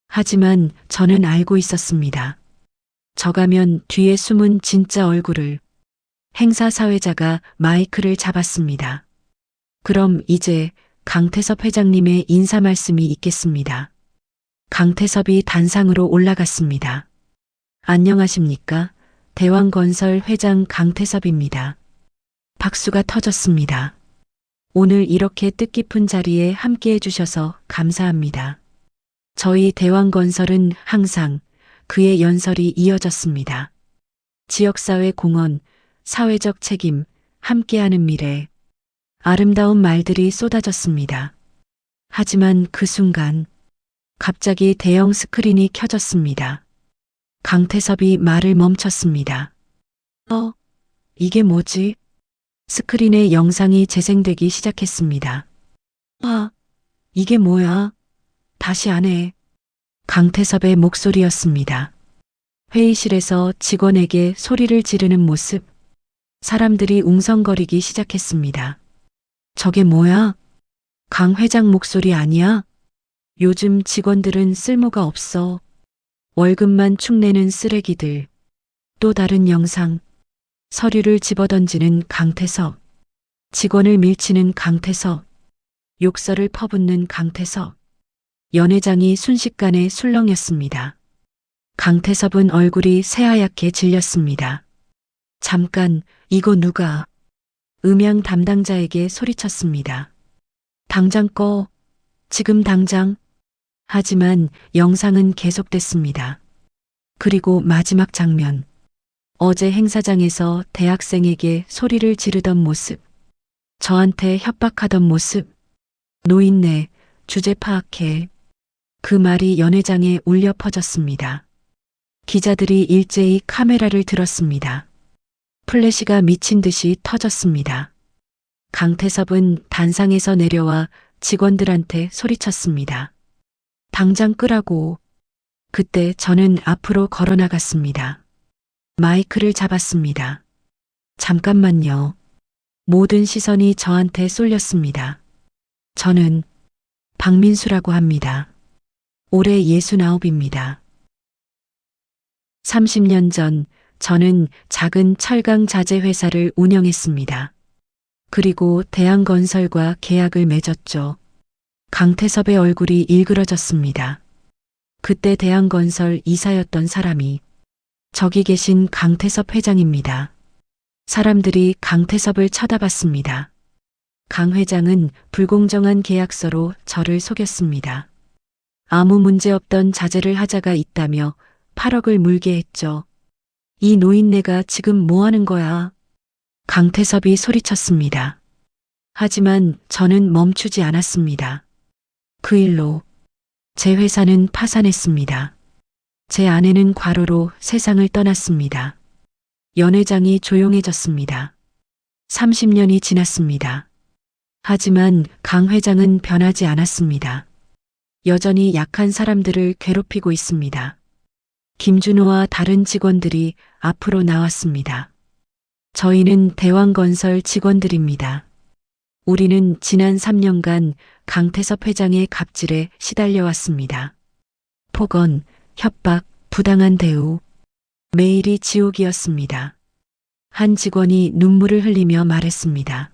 하지만 저는 알고 있었습니다. 저 가면 뒤에 숨은 진짜 얼굴을. 행사 사회자가 마이크를 잡았습니다. 그럼 이제 강태섭 회장님의 인사 말씀이 있겠습니다. 강태섭이 단상으로 올라갔습니다. 안녕하십니까? 대왕건설 회장 강태섭입니다. 박수가 터졌습니다. 오늘 이렇게 뜻깊은 자리에 함께 해주셔서 감사합니다. 저희 대왕건설은 항상 그의 연설이 이어졌습니다. 지역사회 공헌, 사회적 책임, 함께하는 미래. 아름다운 말들이 쏟아졌습니다. 하지만 그 순간 갑자기 대형 스크린이 켜졌습니다. 강태섭이 말을 멈췄습니다. 이게 뭐지? 스크린에 영상이 재생되기 시작했습니다. 이게 뭐야? 다시 안 해. 강태섭의 목소리였습니다. 회의실에서 직원에게 소리를 지르는 모습. 사람들이 웅성거리기 시작했습니다. 저게 뭐야? 강 회장 목소리 아니야? 요즘 직원들은 쓸모가 없어. 월급만 축내는 쓰레기들. 또 다른 영상. 서류를 집어던지는 강태섭. 직원을 밀치는 강태섭. 욕설을 퍼붓는 강태섭. 연회장이 순식간에 술렁였습니다. 강태섭은 얼굴이 새하얗게 질렸습니다. 잠깐, 이거 누가? 음향 담당자에게 소리쳤습니다. 당장 꺼. 지금 당장. 하지만 영상은 계속됐습니다. 그리고 마지막 장면. 어제 행사장에서 대학생에게 소리를 지르던 모습. 저한테 협박하던 모습. 노인네, 주제 파악해. 그 말이 연회장에 울려 퍼졌습니다. 기자들이 일제히 카메라를 들었습니다. 플래시가 미친 듯이 터졌습니다. 강태섭은 단상에서 내려와 직원들한테 소리쳤습니다. 당장 끄라고. 그때 저는 앞으로 걸어 나갔습니다. 마이크를 잡았습니다. 잠깐만요. 모든 시선이 저한테 쏠렸습니다. 저는 박민수라고 합니다. 올해 69입니다. 30년 전 저는 작은 철강 자재 회사를 운영했습니다. 그리고 대한건설과 계약을 맺었죠. 강태섭의 얼굴이 일그러졌습니다. 그때 대한건설 이사였던 사람이 저기 계신 강태섭 회장입니다. 사람들이 강태섭을 쳐다봤습니다. 강 회장은 불공정한 계약서로 저를 속였습니다. 아무 문제 없던 자재를 하자가 있다며 8억을 물게 했죠. 이 노인네가 지금 뭐 하는 거야? 강태섭이 소리쳤습니다. 하지만 저는 멈추지 않았습니다. 그 일로 제 회사는 파산했습니다. 제 아내는 과로로 세상을 떠났습니다. 연회장이 조용해졌습니다. 30년이 지났습니다. 하지만 강 회장은 변하지 않았습니다. 여전히 약한 사람들을 괴롭히고 있습니다. 김준호와 다른 직원들이 앞으로 나왔습니다. 저희는 대왕건설 직원들입니다. 우리는 지난 3년간 강태섭 회장의 갑질에 시달려왔습니다. 폭언, 협박, 부당한 대우. 매일이 지옥이었습니다. 한 직원이 눈물을 흘리며 말했습니다.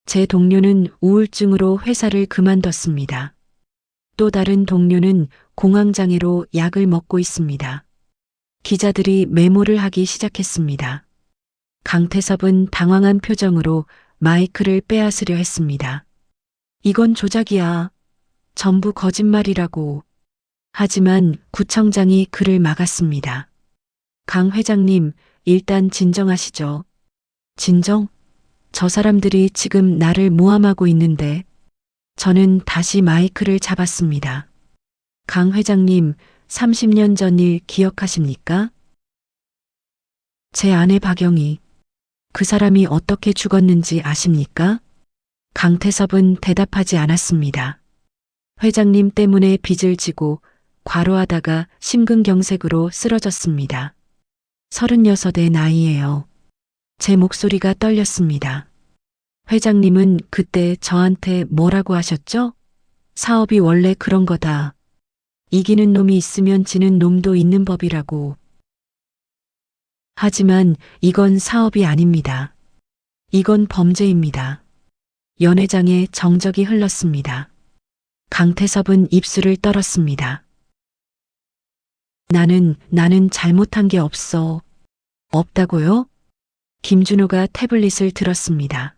제 동료는 우울증으로 회사를 그만뒀습니다. 또 다른 동료는 공황장애로 약을 먹고 있습니다. 기자들이 메모를 하기 시작했습니다. 강태섭은 당황한 표정으로 마이크를 빼앗으려 했습니다. 이건 조작이야. 전부 거짓말이라고. 하지만 구청장이 그를 막았습니다. 강 회장님, 일단 진정하시죠. 진정? 저 사람들이 지금 나를 모함하고 있는데. 저는 다시 마이크를 잡았습니다. 강 회장님, 30년 전 일 기억하십니까? 제 아내 박영희. 그 사람이 어떻게 죽었는지 아십니까? 강태섭은 대답하지 않았습니다. 회장님 때문에 빚을 지고 과로하다가 심근경색으로 쓰러졌습니다. 36의 나이에요. 제 목소리가 떨렸습니다. 회장님은 그때 저한테 뭐라고 하셨죠? 사업이 원래 그런 거다. 이기는 놈이 있으면 지는 놈도 있는 법이라고. 하지만 이건 사업이 아닙니다. 이건 범죄입니다. 연회장에 정적이 흘렀습니다. 강태섭은 입술을 떨었습니다. 나는 잘못한 게 없어. 없다고요? 김준호가 태블릿을 들었습니다.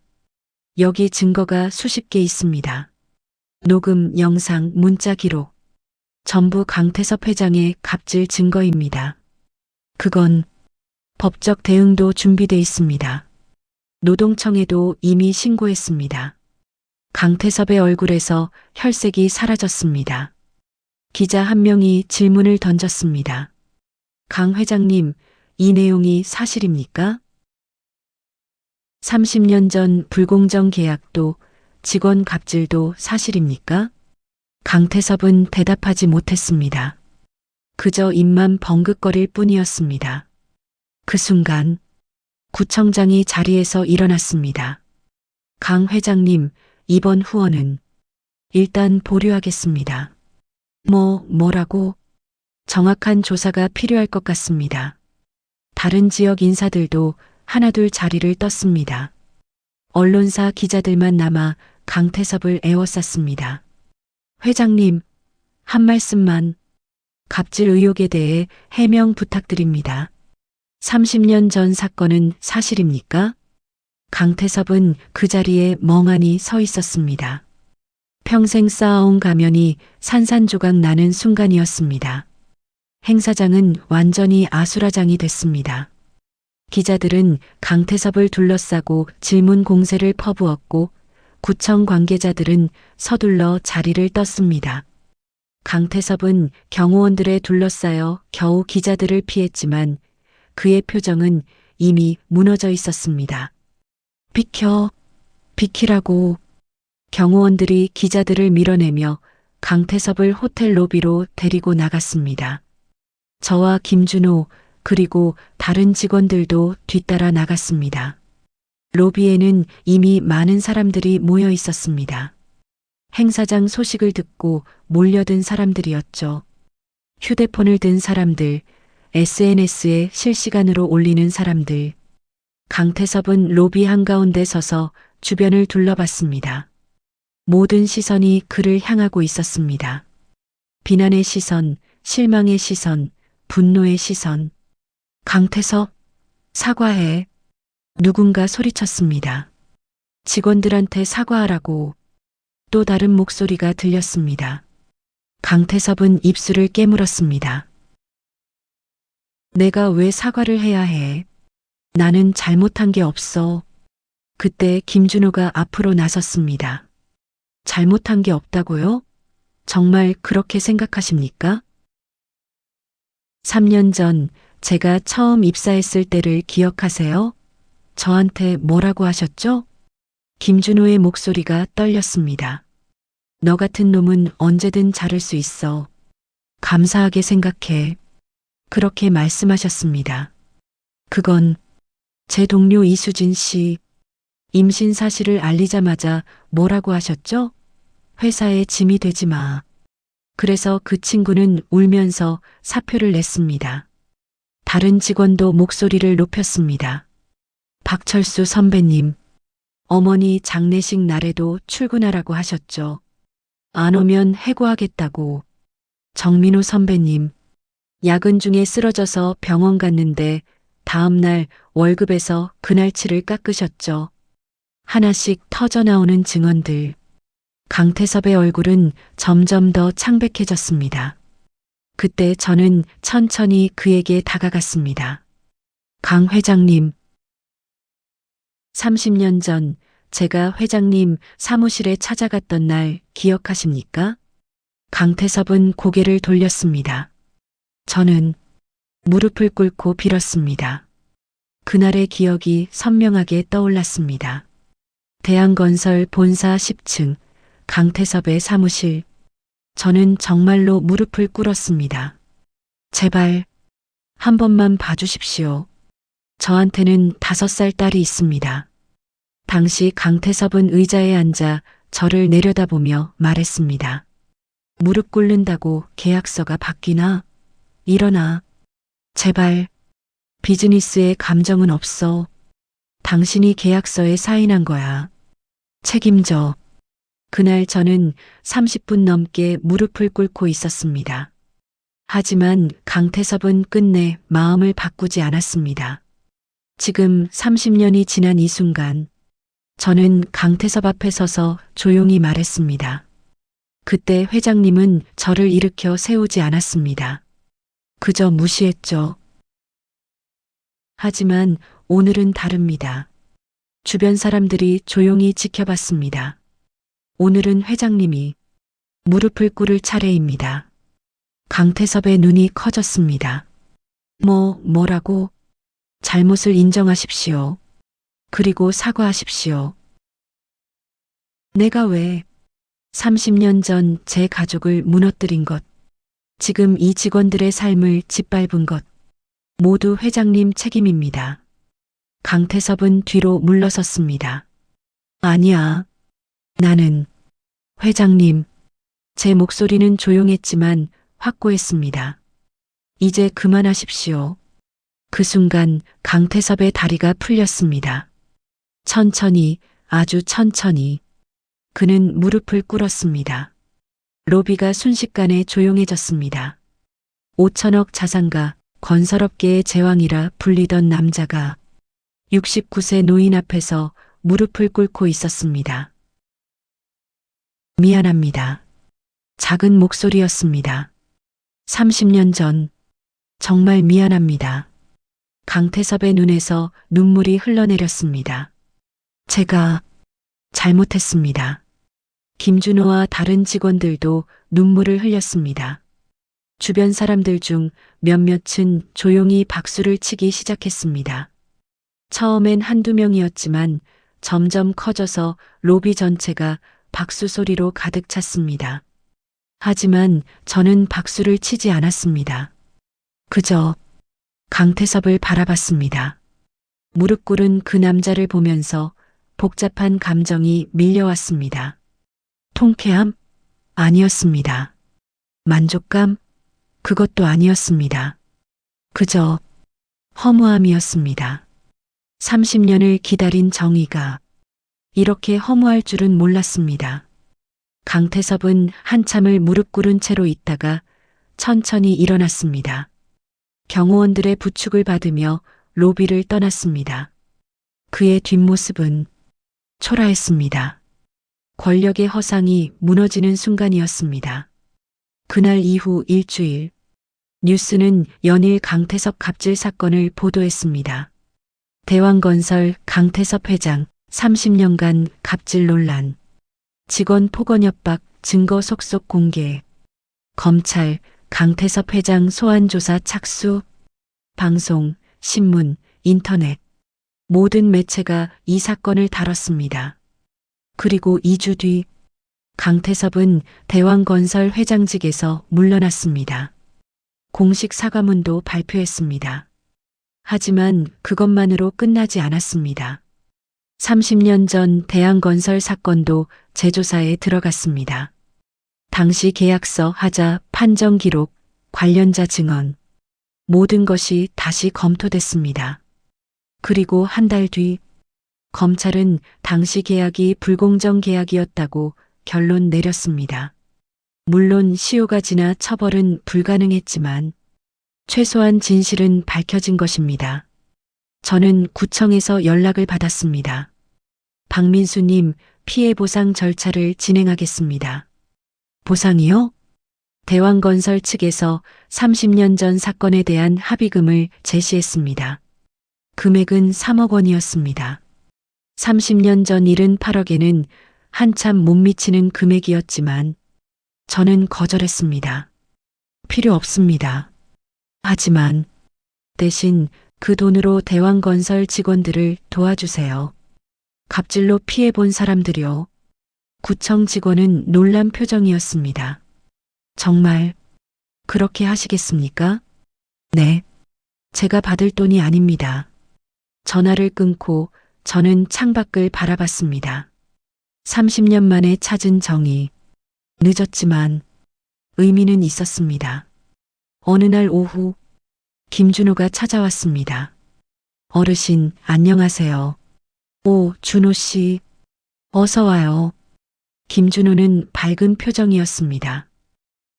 여기 증거가 수십 개 있습니다. 녹음, 영상, 문자 기록. 전부 강태섭 회장의 갑질 증거입니다. 그건 법적 대응도 준비돼 있습니다. 노동청에도 이미 신고했습니다. 강태섭의 얼굴에서 혈색이 사라졌습니다. 기자 한 명이 질문을 던졌습니다. 강 회장님, 이 내용이 사실입니까? 30년 전 불공정 계약도 직원 갑질도 사실입니까? 강태섭은 대답하지 못했습니다. 그저 입만 벙긋거릴 뿐이었습니다. 그 순간 구청장이 자리에서 일어났습니다. 강 회장님, 이번 후원은 일단 보류하겠습니다. 뭐라고? 정확한 조사가 필요할 것 같습니다. 다른 지역 인사들도 하나둘 자리를 떴습니다. 언론사 기자들만 남아 강태섭을 에워쌌습니다. 회장님, 한 말씀만. 갑질 의혹에 대해 해명 부탁드립니다. 30년 전 사건은 사실입니까? 강태섭은 그 자리에 멍하니 서 있었습니다. 평생 쌓아온 가면이 산산조각 나는 순간이었습니다. 행사장은 완전히 아수라장이 됐습니다. 기자들은 강태섭을 둘러싸고 질문 공세를 퍼부었고 구청 관계자들은 서둘러 자리를 떴습니다. 강태섭은 경호원들에 둘러싸여 겨우 기자들을 피했지만 그의 표정은 이미 무너져 있었습니다. 비켜, 비키라고. 경호원들이 기자들을 밀어내며 강태섭을 호텔 로비로 데리고 나갔습니다. 저와 김준호 그리고 다른 직원들도 뒤따라 나갔습니다. 로비에는 이미 많은 사람들이 모여 있었습니다. 행사장 소식을 듣고 몰려든 사람들이었죠. 휴대폰을 든 사람들, SNS에 실시간으로 올리는 사람들. 강태섭은 로비 한가운데 서서 주변을 둘러봤습니다. 모든 시선이 그를 향하고 있었습니다. 비난의 시선, 실망의 시선, 분노의 시선. 강태섭, 사과해. 누군가 소리쳤습니다. 직원들한테 사과하라고. 또 다른 목소리가 들렸습니다. 강태섭은 입술을 깨물었습니다. 내가 왜 사과를 해야 해? 나는 잘못한 게 없어. 그때 김준호가 앞으로 나섰습니다. 잘못한 게 없다고요? 정말 그렇게 생각하십니까? 3년 전 제가 처음 입사했을 때를 기억하세요? 저한테 뭐라고 하셨죠? 김준호의 목소리가 떨렸습니다. 너 같은 놈은 언제든 자를 수 있어. 감사하게 생각해. 그렇게 말씀하셨습니다. 그건 제 동료 이수진 씨 임신 사실을 알리자마자 뭐라고 하셨죠? 회사에 짐이 되지 마. 그래서 그 친구는 울면서 사표를 냈습니다. 다른 직원도 목소리를 높였습니다. 박철수 선배님, 어머니 장례식 날에도 출근하라고 하셨죠. 안 오면 해고하겠다고. 정민호 선배님, 야근 중에 쓰러져서 병원 갔는데 다음 날 월급에서 그날치를 깎으셨죠. 하나씩 터져나오는 증언들. 강태섭의 얼굴은 점점 더 창백해졌습니다. 그때 저는 천천히 그에게 다가갔습니다. 강 회장님. 30년 전 제가 회장님 사무실에 찾아갔던 날 기억하십니까? 강태섭은 고개를 돌렸습니다. 저는 무릎을 꿇고 빌었습니다. 그날의 기억이 선명하게 떠올랐습니다. 대한건설 본사 10층 강태섭의 사무실. 저는 정말로 무릎을 꿇었습니다. 제발 한 번만 봐주십시오. 저한테는 5살 딸이 있습니다. 당시 강태섭은 의자에 앉아 저를 내려다보며 말했습니다. 무릎 꿇는다고 계약서가 바뀌나? 일어나. 제발. 비즈니스에 감정은 없어. 당신이 계약서에 사인한 거야. 책임져. 그날 저는 30분 넘게 무릎을 꿇고 있었습니다. 하지만 강태섭은 끝내 마음을 바꾸지 않았습니다. 지금 30년이 지난 이 순간, 저는 강태섭 앞에 서서 조용히 말했습니다. 그때 회장님은 저를 일으켜 세우지 않았습니다. 그저 무시했죠. 하지만 오늘은 다릅니다. 주변 사람들이 조용히 지켜봤습니다. 오늘은 회장님이 무릎을 꿇을 차례입니다. 강태섭의 눈이 커졌습니다. 뭐라고? 잘못을 인정하십시오. 그리고 사과하십시오. 내가 왜 30년 전 제 가족을 무너뜨린 것, 지금 이 직원들의 삶을 짓밟은 것, 모두 회장님 책임입니다. 강태섭은 뒤로 물러섰습니다. 아니야. 나는 회장님. 제 목소리는 조용했지만 확고했습니다. 이제 그만하십시오. 그 순간 강태섭의 다리가 풀렸습니다. 천천히, 아주 천천히. 그는 무릎을 꿇었습니다. 로비가 순식간에 조용해졌습니다. 5천억 자산가, 건설업계의 제왕이라 불리던 남자가 69세 노인 앞에서 무릎을 꿇고 있었습니다. 미안합니다. 작은 목소리였습니다. 30년 전, 정말 미안합니다. 강태섭의 눈에서 눈물이 흘러내렸습니다. 제가 잘못했습니다. 김준호와 다른 직원들도 눈물을 흘렸습니다. 주변 사람들 중 몇몇은 조용히 박수를 치기 시작했습니다. 처음엔 한두 명이었지만 점점 커져서 로비 전체가 박수 소리로 가득 찼습니다. 하지만 저는 박수를 치지 않았습니다. 그저 강태섭을 바라봤습니다. 무릎 꿇은 그 남자를 보면서 복잡한 감정이 밀려왔습니다. 통쾌함? 아니었습니다. 만족감? 그것도 아니었습니다. 그저 허무함이었습니다. 30년을 기다린 정의가 이렇게 허무할 줄은 몰랐습니다. 강태섭은 한참을 무릎 꿇은 채로 있다가 천천히 일어났습니다. 경호원들의 부축을 받으며 로비를 떠났습니다. 그의 뒷모습은 초라했습니다. 권력의 허상이 무너지는 순간이었습니다. 그날 이후 일주일, 뉴스는 연일 강태섭 갑질 사건을 보도했습니다. 대왕건설 강태섭 회장 30년간 갑질 논란, 직원 폭언 협박 증거 속속 공개, 검찰 강태섭 회장 소환 조사 착수, 방송, 신문, 인터넷, 모든 매체가 이 사건을 다뤘습니다. 그리고 2주 뒤 강태섭은 대왕건설 회장직에서 물러났습니다. 공식 사과문도 발표했습니다. 하지만 그것만으로 끝나지 않았습니다. 30년 전 대왕건설 사건도 재조사에 들어갔습니다. 당시 계약서 하자 판정 기록, 관련자 증언, 모든 것이 다시 검토됐습니다. 그리고 한 달 뒤 검찰은 당시 계약이 불공정 계약이었다고 결론 내렸습니다. 물론 시효가 지나 처벌은 불가능했지만 최소한 진실은 밝혀진 것입니다. 저는 구청에서 연락을 받았습니다. 박민수님, 피해 보상 절차를 진행하겠습니다. 보상이요? 대왕건설 측에서 30년 전 사건에 대한 합의금을 제시했습니다. 금액은 3억 원이었습니다. 30년 전 일은 8억에는 한참 못 미치는 금액이었지만 저는 거절했습니다. 필요 없습니다. 하지만 대신 그 돈으로 대왕건설 직원들을 도와주세요. 갑질로 피해본 사람들이요. 구청 직원은 놀란 표정이었습니다. 정말 그렇게 하시겠습니까? 네. 제가 받을 돈이 아닙니다. 전화를 끊고 저는 창밖을 바라봤습니다. 30년 만에 찾은 정의. 늦었지만 의미는 있었습니다. 어느 날 오후 김준호가 찾아왔습니다. 어르신, 안녕하세요. 오, 준호 씨. 어서 와요. 김준호는 밝은 표정이었습니다.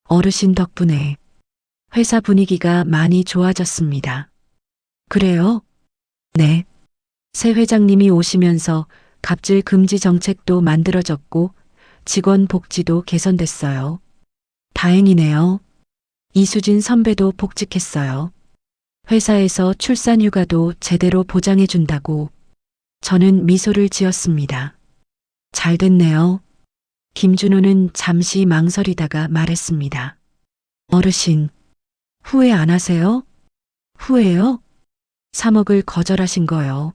어르신 덕분에 회사 분위기가 많이 좋아졌습니다. 그래요? 네. 새 회장님이 오시면서 갑질 금지 정책도 만들어졌고 직원 복지도 개선됐어요. 다행이네요. 이수진 선배도 복직했어요. 회사에서 출산 휴가도 제대로 보장해 준다고. 저는 미소를 지었습니다. 잘 됐네요. 김준호는 잠시 망설이다가 말했습니다. 어르신, 후회 안 하세요? 후회요? 3억을 거절하신 거요.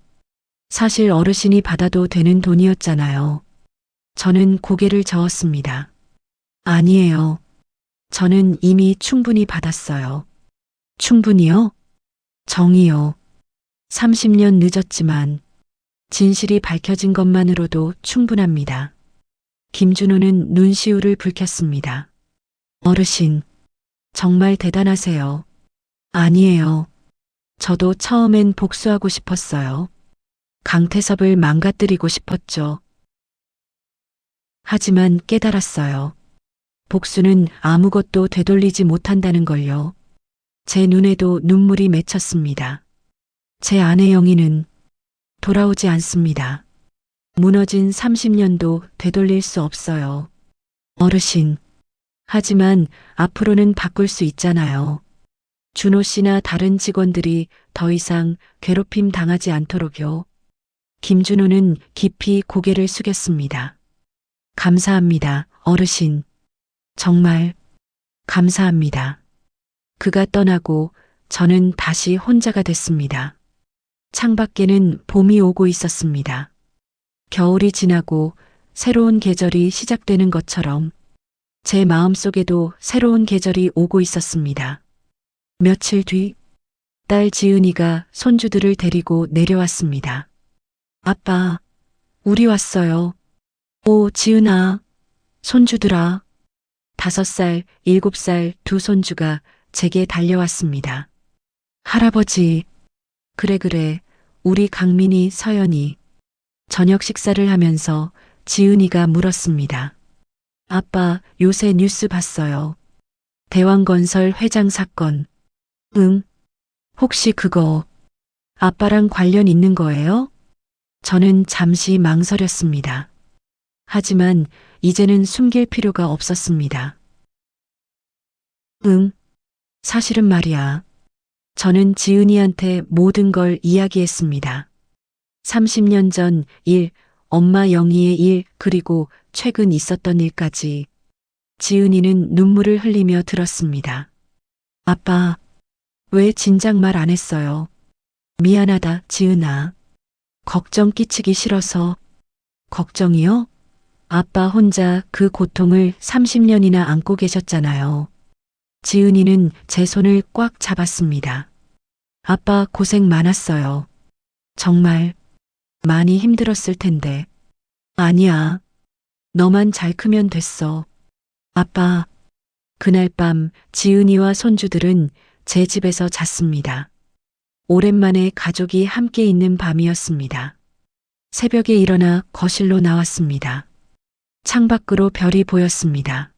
사실 어르신이 받아도 되는 돈이었잖아요. 저는 고개를 저었습니다. 아니에요. 저는 이미 충분히 받았어요. 충분히요? 정의요. 30년 늦었지만 진실이 밝혀진 것만으로도 충분합니다. 김준호는 눈시울을 붉혔습니다. 어르신, 정말 대단하세요. 아니에요. 저도 처음엔 복수하고 싶었어요. 강태섭을 망가뜨리고 싶었죠. 하지만 깨달았어요. 복수는 아무것도 되돌리지 못한다는 걸요. 제 눈에도 눈물이 맺혔습니다. 제 아내 영희는 돌아오지 않습니다. 무너진 30년도 되돌릴 수 없어요. 어르신. 하지만 앞으로는 바꿀 수 있잖아요. 준호 씨나 다른 직원들이 더 이상 괴롭힘 당하지 않도록요. 김준호는 깊이 고개를 숙였습니다. 감사합니다, 어르신. 정말 감사합니다. 그가 떠나고 저는 다시 혼자가 됐습니다. 창밖에는 봄이 오고 있었습니다. 겨울이 지나고 새로운 계절이 시작되는 것처럼 제 마음속에도 새로운 계절이 오고 있었습니다. 며칠 뒤, 딸 지은이가 손주들을 데리고 내려왔습니다. 아빠, 우리 왔어요. 오, 지은아, 손주들아. 5살, 7살 두 손주가 제게 달려왔습니다. 할아버지, 그래, 우리 강민이, 서연이. 저녁 식사를 하면서 지은이가 물었습니다. 아빠, 요새 뉴스 봤어요. 대왕건설 회장 사건. 응? 혹시 그거 아빠랑 관련 있는 거예요? 저는 잠시 망설였습니다. 하지만 이제는 숨길 필요가 없었습니다. 응, 사실은 말이야. 저는 지은이한테 모든 걸 이야기했습니다. 30년 전 일, 엄마 영희의 일, 그리고 최근 있었던 일까지. 지은이는 눈물을 흘리며 들었습니다. 아빠, 왜 진작 말 안 했어요? 미안하다, 지은아. 걱정 끼치기 싫어서. 걱정이요? 아빠 혼자 그 고통을 30년이나 안고 계셨잖아요. 지은이는 제 손을 꽉 잡았습니다. 아빠 고생 많았어요. 정말 많이 힘들었을 텐데. 아니야. 너만 잘 크면 됐어. 아빠, 그날 밤 지은이와 손주들은 제 집에서 잤습니다. 오랜만에 가족이 함께 있는 밤이었습니다. 새벽에 일어나 거실로 나왔습니다. 창밖으로 별이 보였습니다.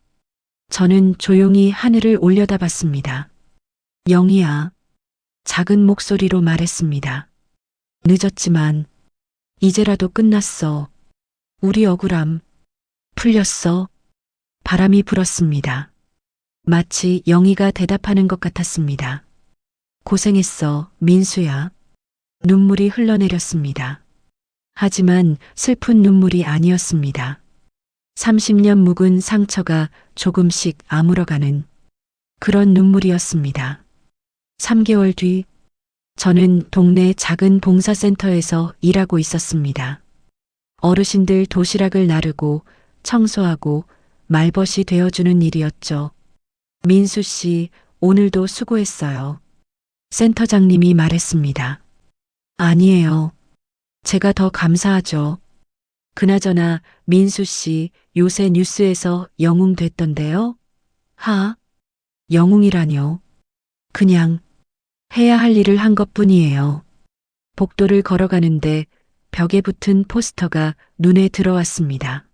저는 조용히 하늘을 올려다봤습니다. 영희야, 작은 목소리로 말했습니다. 늦었지만 이제라도 끝났어. 우리 억울함 풀렸어. 바람이 불었습니다. 마치 영희가 대답하는 것 같았습니다. 고생했어, 민수야. 눈물이 흘러내렸습니다. 하지만 슬픈 눈물이 아니었습니다. 30년 묵은 상처가 조금씩 아물어가는 그런 눈물이었습니다. 3개월 뒤, 저는 동네 작은 봉사센터에서 일하고 있었습니다. 어르신들 도시락을 나르고 청소하고 말벗이 되어주는 일이었죠. 민수 씨, 오늘도 수고했어요. 센터장님이 말했습니다. 아니에요. 제가 더 감사하죠. 그나저나 민수 씨 요새 뉴스에서 영웅됐던데요? 영웅이라뇨. 그냥 해야 할 일을 한 것뿐이에요. 복도를 걸어가는데 벽에 붙은 포스터가 눈에 들어왔습니다.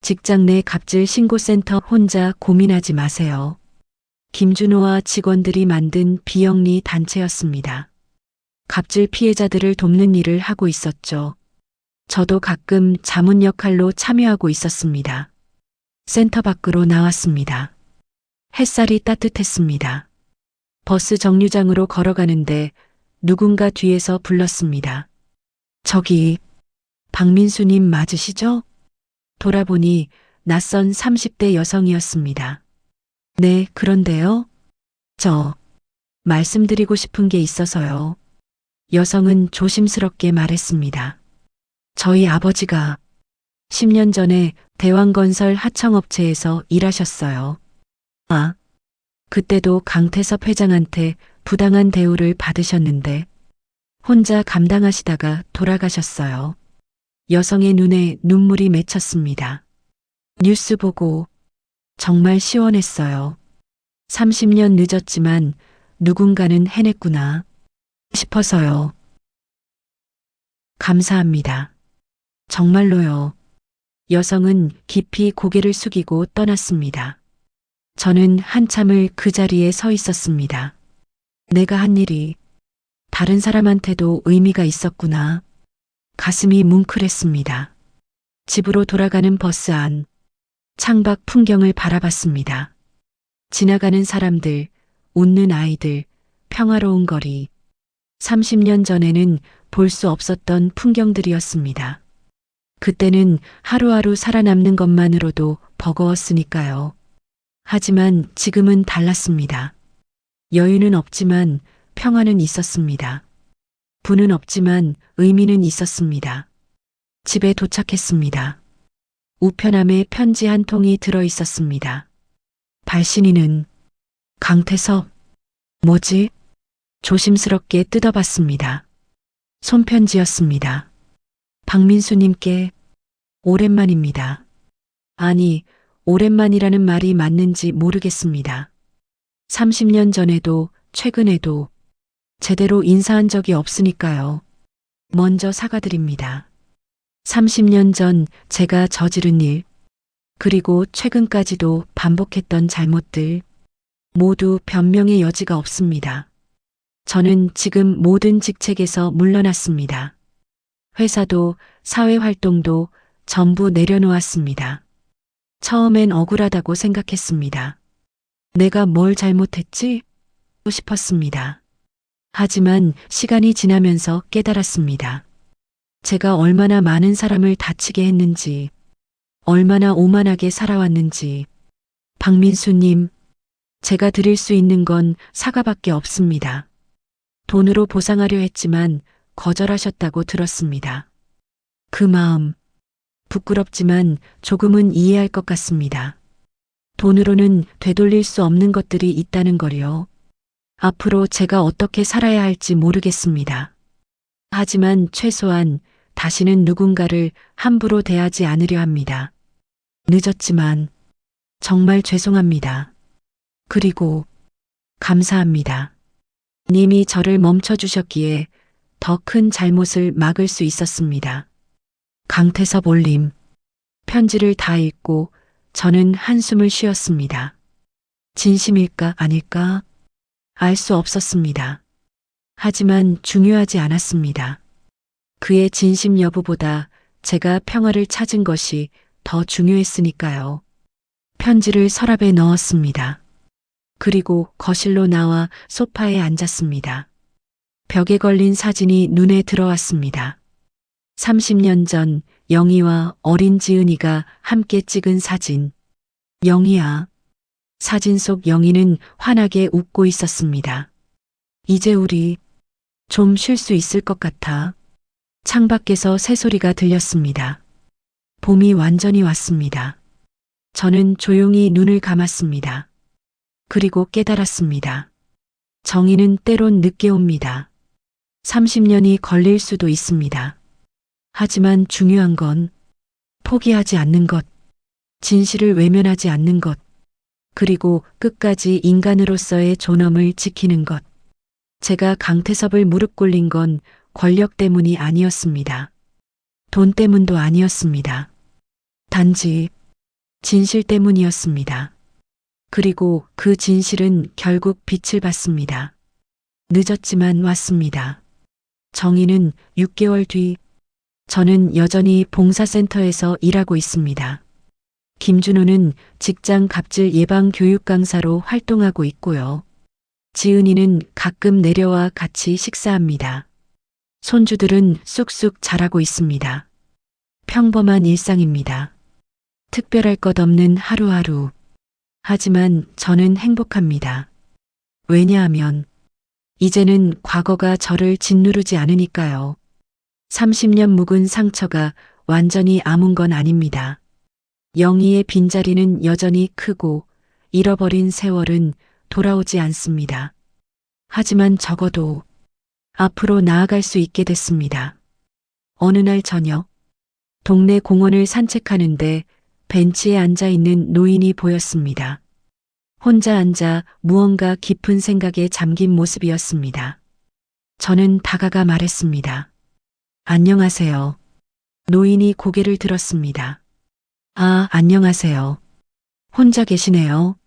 직장 내 갑질 신고센터 혼자 고민하지 마세요. 김준호와 직원들이 만든 비영리 단체였습니다. 갑질 피해자들을 돕는 일을 하고 있었죠. 저도 가끔 자문 역할로 참여하고 있었습니다. 센터 밖으로 나왔습니다. 햇살이 따뜻했습니다. 버스 정류장으로 걸어가는데 누군가 뒤에서 불렀습니다. 저기, 박민수님 맞으시죠? 돌아보니 낯선 30대 여성이었습니다. 네, 그런데요. 저, 말씀드리고 싶은 게 있어서요. 여성은 조심스럽게 말했습니다. 저희 아버지가 10년 전에 대왕건설 하청업체에서 일하셨어요. 그때도 강태섭 회장한테 부당한 대우를 받으셨는데 혼자 감당하시다가 돌아가셨어요. 여성의 눈에 눈물이 맺혔습니다. 뉴스 보고 정말 시원했어요. 30년 늦었지만 누군가는 해냈구나 싶어서요. 감사합니다. 정말로요. 여성은 깊이 고개를 숙이고 떠났습니다. 저는 한참을 그 자리에 서 있었습니다. 내가 한 일이 다른 사람한테도 의미가 있었구나. 가슴이 뭉클했습니다. 집으로 돌아가는 버스 안, 창밖 풍경을 바라봤습니다. 지나가는 사람들, 웃는 아이들, 평화로운 거리. 30년 전에는 볼 수 없었던 풍경들이었습니다. 그때는 하루하루 살아남는 것만으로도 버거웠으니까요. 하지만 지금은 달랐습니다. 여유는 없지만 평화는 있었습니다. 부는 없지만 의미는 있었습니다. 집에 도착했습니다. 우편함에 편지 한 통이 들어 있었습니다. 발신인은 강태섭. 뭐지? 조심스럽게 뜯어봤습니다. 손편지였습니다. 박민수님께 오랜만입니다. 아니, 오랜만이라는 말이 맞는지 모르겠습니다. 30년 전에도 최근에도 제대로 인사한 적이 없으니까요. 먼저 사과드립니다. 30년 전 제가 저지른 일, 그리고 최근까지도 반복했던 잘못들, 모두 변명의 여지가 없습니다. 저는 지금 모든 직책에서 물러났습니다. 회사도 사회활동도 전부 내려놓았습니다. 처음엔 억울하다고 생각했습니다. 내가 뭘 잘못했지? 싶었습니다. 하지만 시간이 지나면서 깨달았습니다. 제가 얼마나 많은 사람을 다치게 했는지, 얼마나 오만하게 살아왔는지. 박민수님, 제가 드릴 수 있는 건 사과밖에 없습니다. 돈으로 보상하려 했지만 거절하셨다고 들었습니다. 그 마음, 부끄럽지만 조금은 이해할 것 같습니다. 돈으로는 되돌릴 수 없는 것들이 있다는 걸요. 앞으로 제가 어떻게 살아야 할지 모르겠습니다. 하지만 최소한 다시는 누군가를 함부로 대하지 않으려 합니다. 늦었지만 정말 죄송합니다. 그리고 감사합니다. 님이 저를 멈춰주셨기에 더 큰 잘못을 막을 수 있었습니다. 강태섭 올림. 편지를 다 읽고 저는 한숨을 쉬었습니다. 진심일까 아닐까? 알 수 없었습니다. 하지만 중요하지 않았습니다. 그의 진심 여부보다 제가 평화를 찾은 것이 더 중요했으니까요. 편지를 서랍에 넣었습니다. 그리고 거실로 나와 소파에 앉았습니다. 벽에 걸린 사진이 눈에 들어왔습니다. 30년 전 영희와 어린 지은이가 함께 찍은 사진. 영희야. 사진 속 영희는 환하게 웃고 있었습니다. 이제 우리 좀 쉴 수 있을 것 같아. 창밖에서 새소리가 들렸습니다. 봄이 완전히 왔습니다. 저는 조용히 눈을 감았습니다. 그리고 깨달았습니다. 정의는 때론 늦게 옵니다. 30년이 걸릴 수도 있습니다. 하지만 중요한 건 포기하지 않는 것, 진실을 외면하지 않는 것, 그리고 끝까지 인간으로서의 존엄을 지키는 것. 제가 강태섭을 무릎 꿇린 건 권력 때문이 아니었습니다. 돈 때문도 아니었습니다. 단지 진실 때문이었습니다. 그리고 그 진실은 결국 빛을 발습니다. 늦었지만 왔습니다. 정의는 6개월 뒤, 저는 여전히 봉사센터에서 일하고 있습니다. 김준호는 직장 갑질 예방 교육 강사로 활동하고 있고요. 지은이는 가끔 내려와 같이 식사합니다. 손주들은 쑥쑥 자라고 있습니다. 평범한 일상입니다. 특별할 것 없는 하루하루. 하지만 저는 행복합니다. 왜냐하면 이제는 과거가 저를 짓누르지 않으니까요. 30년 묵은 상처가 완전히 아문 건 아닙니다. 영희의 빈자리는 여전히 크고 잃어버린 세월은 돌아오지 않습니다. 하지만 적어도 앞으로 나아갈 수 있게 됐습니다. 어느 날 저녁, 동네 공원을 산책하는데 벤치에 앉아 있는 노인이 보였습니다. 혼자 앉아 무언가 깊은 생각에 잠긴 모습이었습니다. 저는 다가가 말했습니다. 안녕하세요. 노인이 고개를 들었습니다. 아, 안녕하세요. 혼자 계시네요.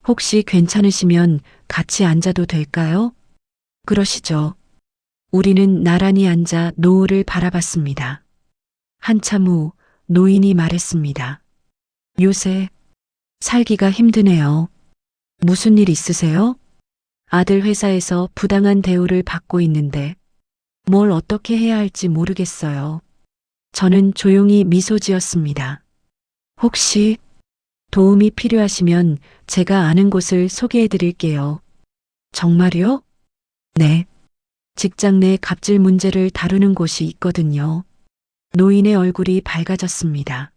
혹시 괜찮으시면 같이 앉아도 될까요? 그러시죠. 우리는 나란히 앉아 노을을 바라봤습니다. 한참 후 노인이 말했습니다. 요새 살기가 힘드네요. 무슨 일 있으세요? 아들 회사에서 부당한 대우를 받고 있는데 뭘 어떻게 해야 할지 모르겠어요. 저는 조용히 미소 지었습니다. 혹시 도움이 필요하시면 제가 아는 곳을 소개해 드릴게요. 정말요? 네. 직장 내 갑질 문제를 다루는 곳이 있거든요. 노인의 얼굴이 밝아졌습니다.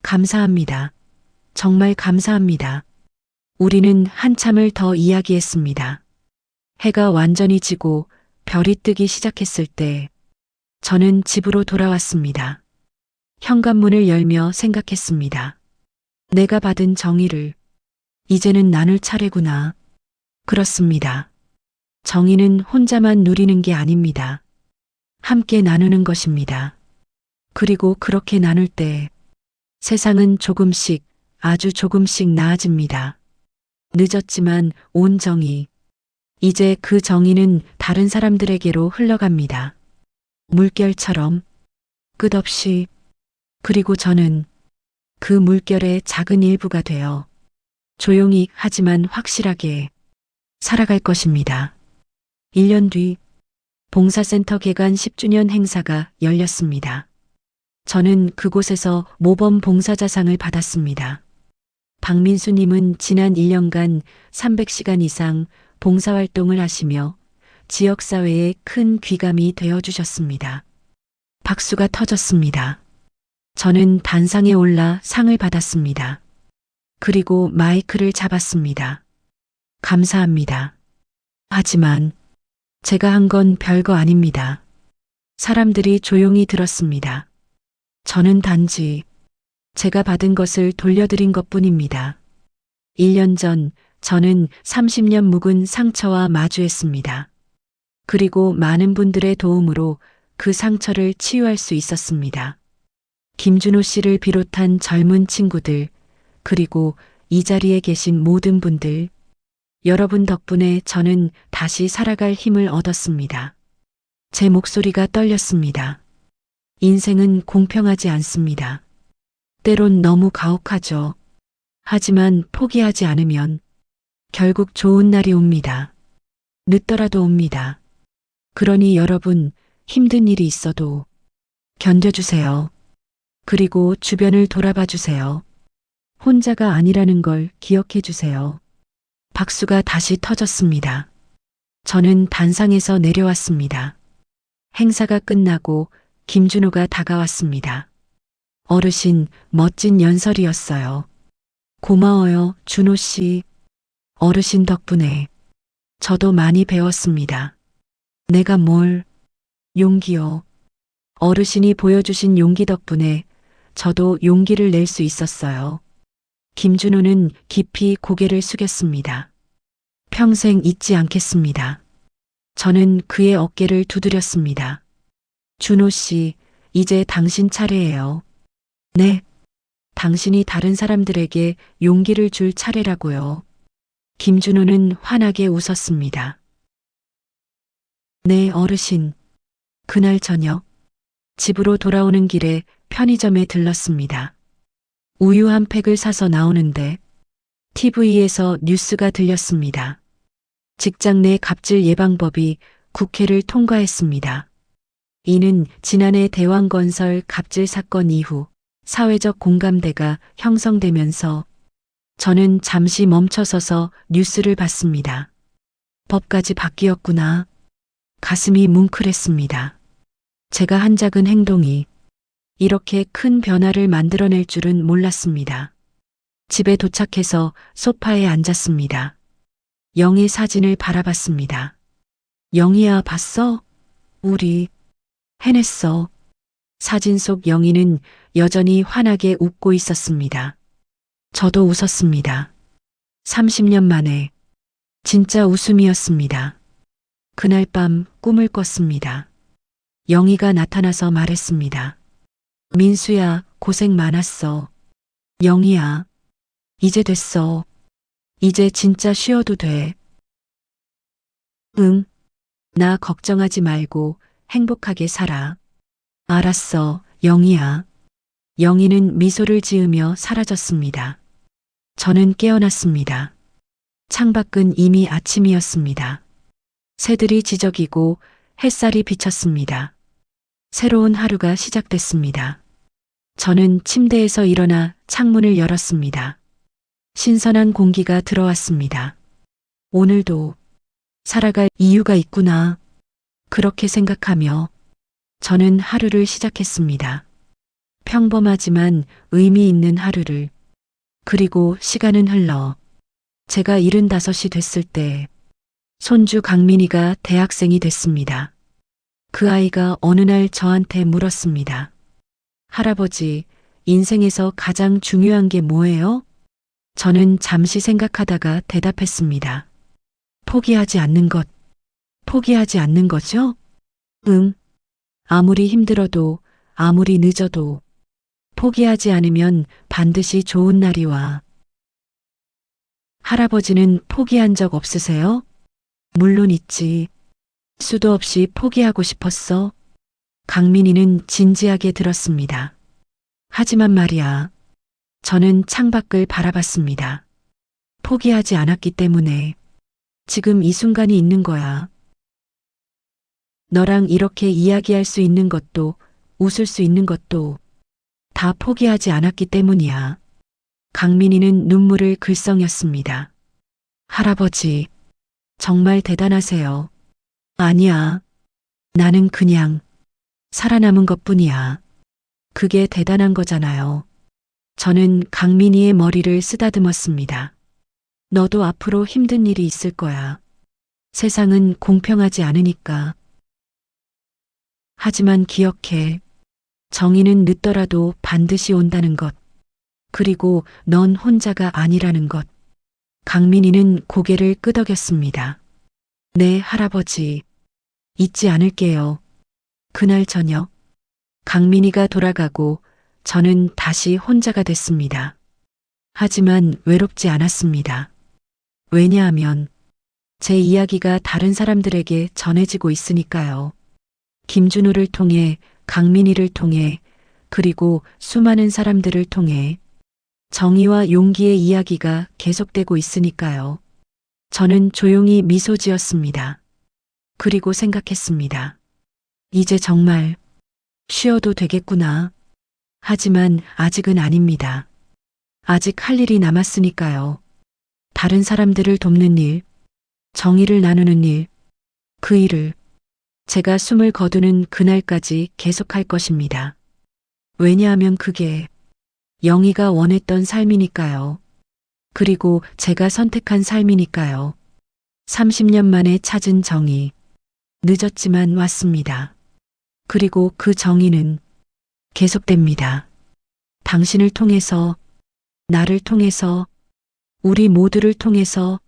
감사합니다. 정말 감사합니다. 우리는 한참을 더 이야기했습니다. 해가 완전히 지고 별이 뜨기 시작했을 때 저는 집으로 돌아왔습니다. 현관문을 열며 생각했습니다. 내가 받은 정의를 이제는 나눌 차례구나. 그렇습니다. 정의는 혼자만 누리는 게 아닙니다. 함께 나누는 것입니다. 그리고 그렇게 나눌 때 세상은 조금씩, 아주 조금씩 나아집니다. 늦었지만 온 정의. 이제 그 정의는 다른 사람들에게로 흘러갑니다. 물결처럼 끝없이. 그리고 저는 그 물결의 작은 일부가 되어 조용히 하지만 확실하게 살아갈 것입니다. 1년 뒤 봉사센터 개관 10주년 행사가 열렸습니다. 저는 그곳에서 모범 봉사자상을 받았습니다. 박민수님은 지난 1년간 300시간 이상 봉사활동을 하시며 지역사회에 큰 귀감이 되어주셨습니다. 박수가 터졌습니다. 저는 단상에 올라 상을 받았습니다. 그리고 마이크를 잡았습니다. 감사합니다. 하지만 제가 한 건 별거 아닙니다. 사람들이 조용히 들었습니다. 저는 단지 제가 받은 것을 돌려드린 것뿐입니다. 1년 전 저는 30년 묵은 상처와 마주했습니다. 그리고 많은 분들의 도움으로 그 상처를 치유할 수 있었습니다. 김준호 씨를 비롯한 젊은 친구들, 그리고 이 자리에 계신 모든 분들, 여러분 덕분에 저는 다시 살아갈 힘을 얻었습니다. 제 목소리가 떨렸습니다. 인생은 공평하지 않습니다. 때론 너무 가혹하죠. 하지만 포기하지 않으면 결국 좋은 날이 옵니다. 늦더라도 옵니다. 그러니 여러분, 힘든 일이 있어도 견뎌주세요. 그리고 주변을 돌아봐 주세요. 혼자가 아니라는 걸 기억해 주세요. 박수가 다시 터졌습니다. 저는 단상에서 내려왔습니다. 행사가 끝나고 김준호가 다가왔습니다. 어르신, 멋진 연설이었어요. 고마워요, 준호 씨. 어르신 덕분에 저도 많이 배웠습니다. 내가 뭘? 용기요. 어르신이 보여주신 용기 덕분에 저도 용기를 낼 수 있었어요. 김준호는 깊이 고개를 숙였습니다. 평생 잊지 않겠습니다. 저는 그의 어깨를 두드렸습니다. 준호 씨, 이제 당신 차례예요. 네. 당신이 다른 사람들에게 용기를 줄 차례라고요. 김준호는 환하게 웃었습니다. 네, 어르신. 그날 저녁, 집으로 돌아오는 길에 편의점에 들렀습니다. 우유 한 팩을 사서 나오는데 TV에서 뉴스가 들렸습니다. 직장 내 갑질 예방법이 국회를 통과했습니다. 이는 지난해 대왕건설 갑질 사건 이후 사회적 공감대가 형성되면서 저는 잠시 멈춰서서 뉴스를 봤습니다. 법까지 바뀌었구나. 가슴이 뭉클했습니다. 제가 한 작은 행동이 이렇게 큰 변화를 만들어낼 줄은 몰랐습니다. 집에 도착해서 소파에 앉았습니다. 영희 사진을 바라봤습니다. 영희야, 봤어? 우리 해냈어. 사진 속 영희는 여전히 환하게 웃고 있었습니다. 저도 웃었습니다. 30년 만에 진짜 웃음이었습니다. 그날 밤 꿈을 꿨습니다. 영희가 나타나서 말했습니다. 민수야, 고생 많았어. 영희야, 이제 됐어. 이제 진짜 쉬어도 돼. 응, 나 걱정하지 말고 행복하게 살아. 알았어, 영희야. 영희는 미소를 지으며 사라졌습니다. 저는 깨어났습니다. 창밖은 이미 아침이었습니다. 새들이 지저귀고 햇살이 비쳤습니다. 새로운 하루가 시작됐습니다. 저는 침대에서 일어나 창문을 열었습니다. 신선한 공기가 들어왔습니다. 오늘도 살아갈 이유가 있구나. 그렇게 생각하며 저는 하루를 시작했습니다. 평범하지만 의미 있는 하루를. 그리고 시간은 흘러 제가 75이 됐을 때 손주 강민이가 대학생이 됐습니다. 그 아이가 어느 날 저한테 물었습니다. 할아버지, 인생에서 가장 중요한 게 뭐예요? 저는 잠시 생각하다가 대답했습니다. 포기하지 않는 것. 포기하지 않는 거죠? 응. 아무리 힘들어도, 아무리 늦어도, 포기하지 않으면 반드시 좋은 날이 와. 할아버지는 포기한 적 없으세요? 물론 있지. 수도 없이 포기하고 싶었어. 강민이는 진지하게 들었습니다. 하지만 말이야. 저는 창밖을 바라봤습니다. 포기하지 않았기 때문에 지금 이 순간이 있는 거야. 너랑 이렇게 이야기할 수 있는 것도, 웃을 수 있는 것도 다 포기하지 않았기 때문이야. 강민이는 눈물을 글썽였습니다. 할아버지, 정말 대단하세요. 아니야. 나는 그냥 살아남은 것뿐이야. 그게 대단한 거잖아요. 저는 강민이의 머리를 쓰다듬었습니다. 너도 앞으로 힘든 일이 있을 거야. 세상은 공평하지 않으니까. 하지만 기억해. 정의는 늦더라도 반드시 온다는 것. 그리고 넌 혼자가 아니라는 것. 강민이는 고개를 끄덕였습니다. 네, 할아버지. 잊지 않을게요. 그날 저녁, 강민이가 돌아가고 저는 다시 혼자가 됐습니다. 하지만 외롭지 않았습니다. 왜냐하면 제 이야기가 다른 사람들에게 전해지고 있으니까요. 김준호를 통해, 강민이를 통해, 그리고 수많은 사람들을 통해 정의와 용기의 이야기가 계속되고 있으니까요. 저는 조용히 미소 지었습니다. 그리고 생각했습니다. 이제 정말 쉬어도 되겠구나. 하지만 아직은 아닙니다. 아직 할 일이 남았으니까요. 다른 사람들을 돕는 일, 정의를 나누는 일, 그 일을 제가 숨을 거두는 그날까지 계속할 것입니다. 왜냐하면 그게 영희가 원했던 삶이니까요. 그리고 제가 선택한 삶이니까요. 30년 만에 찾은 정의. 늦었지만 왔습니다. 그리고 그 정의는 계속됩니다. 당신을 통해서, 나를 통해서, 우리 모두를 통해서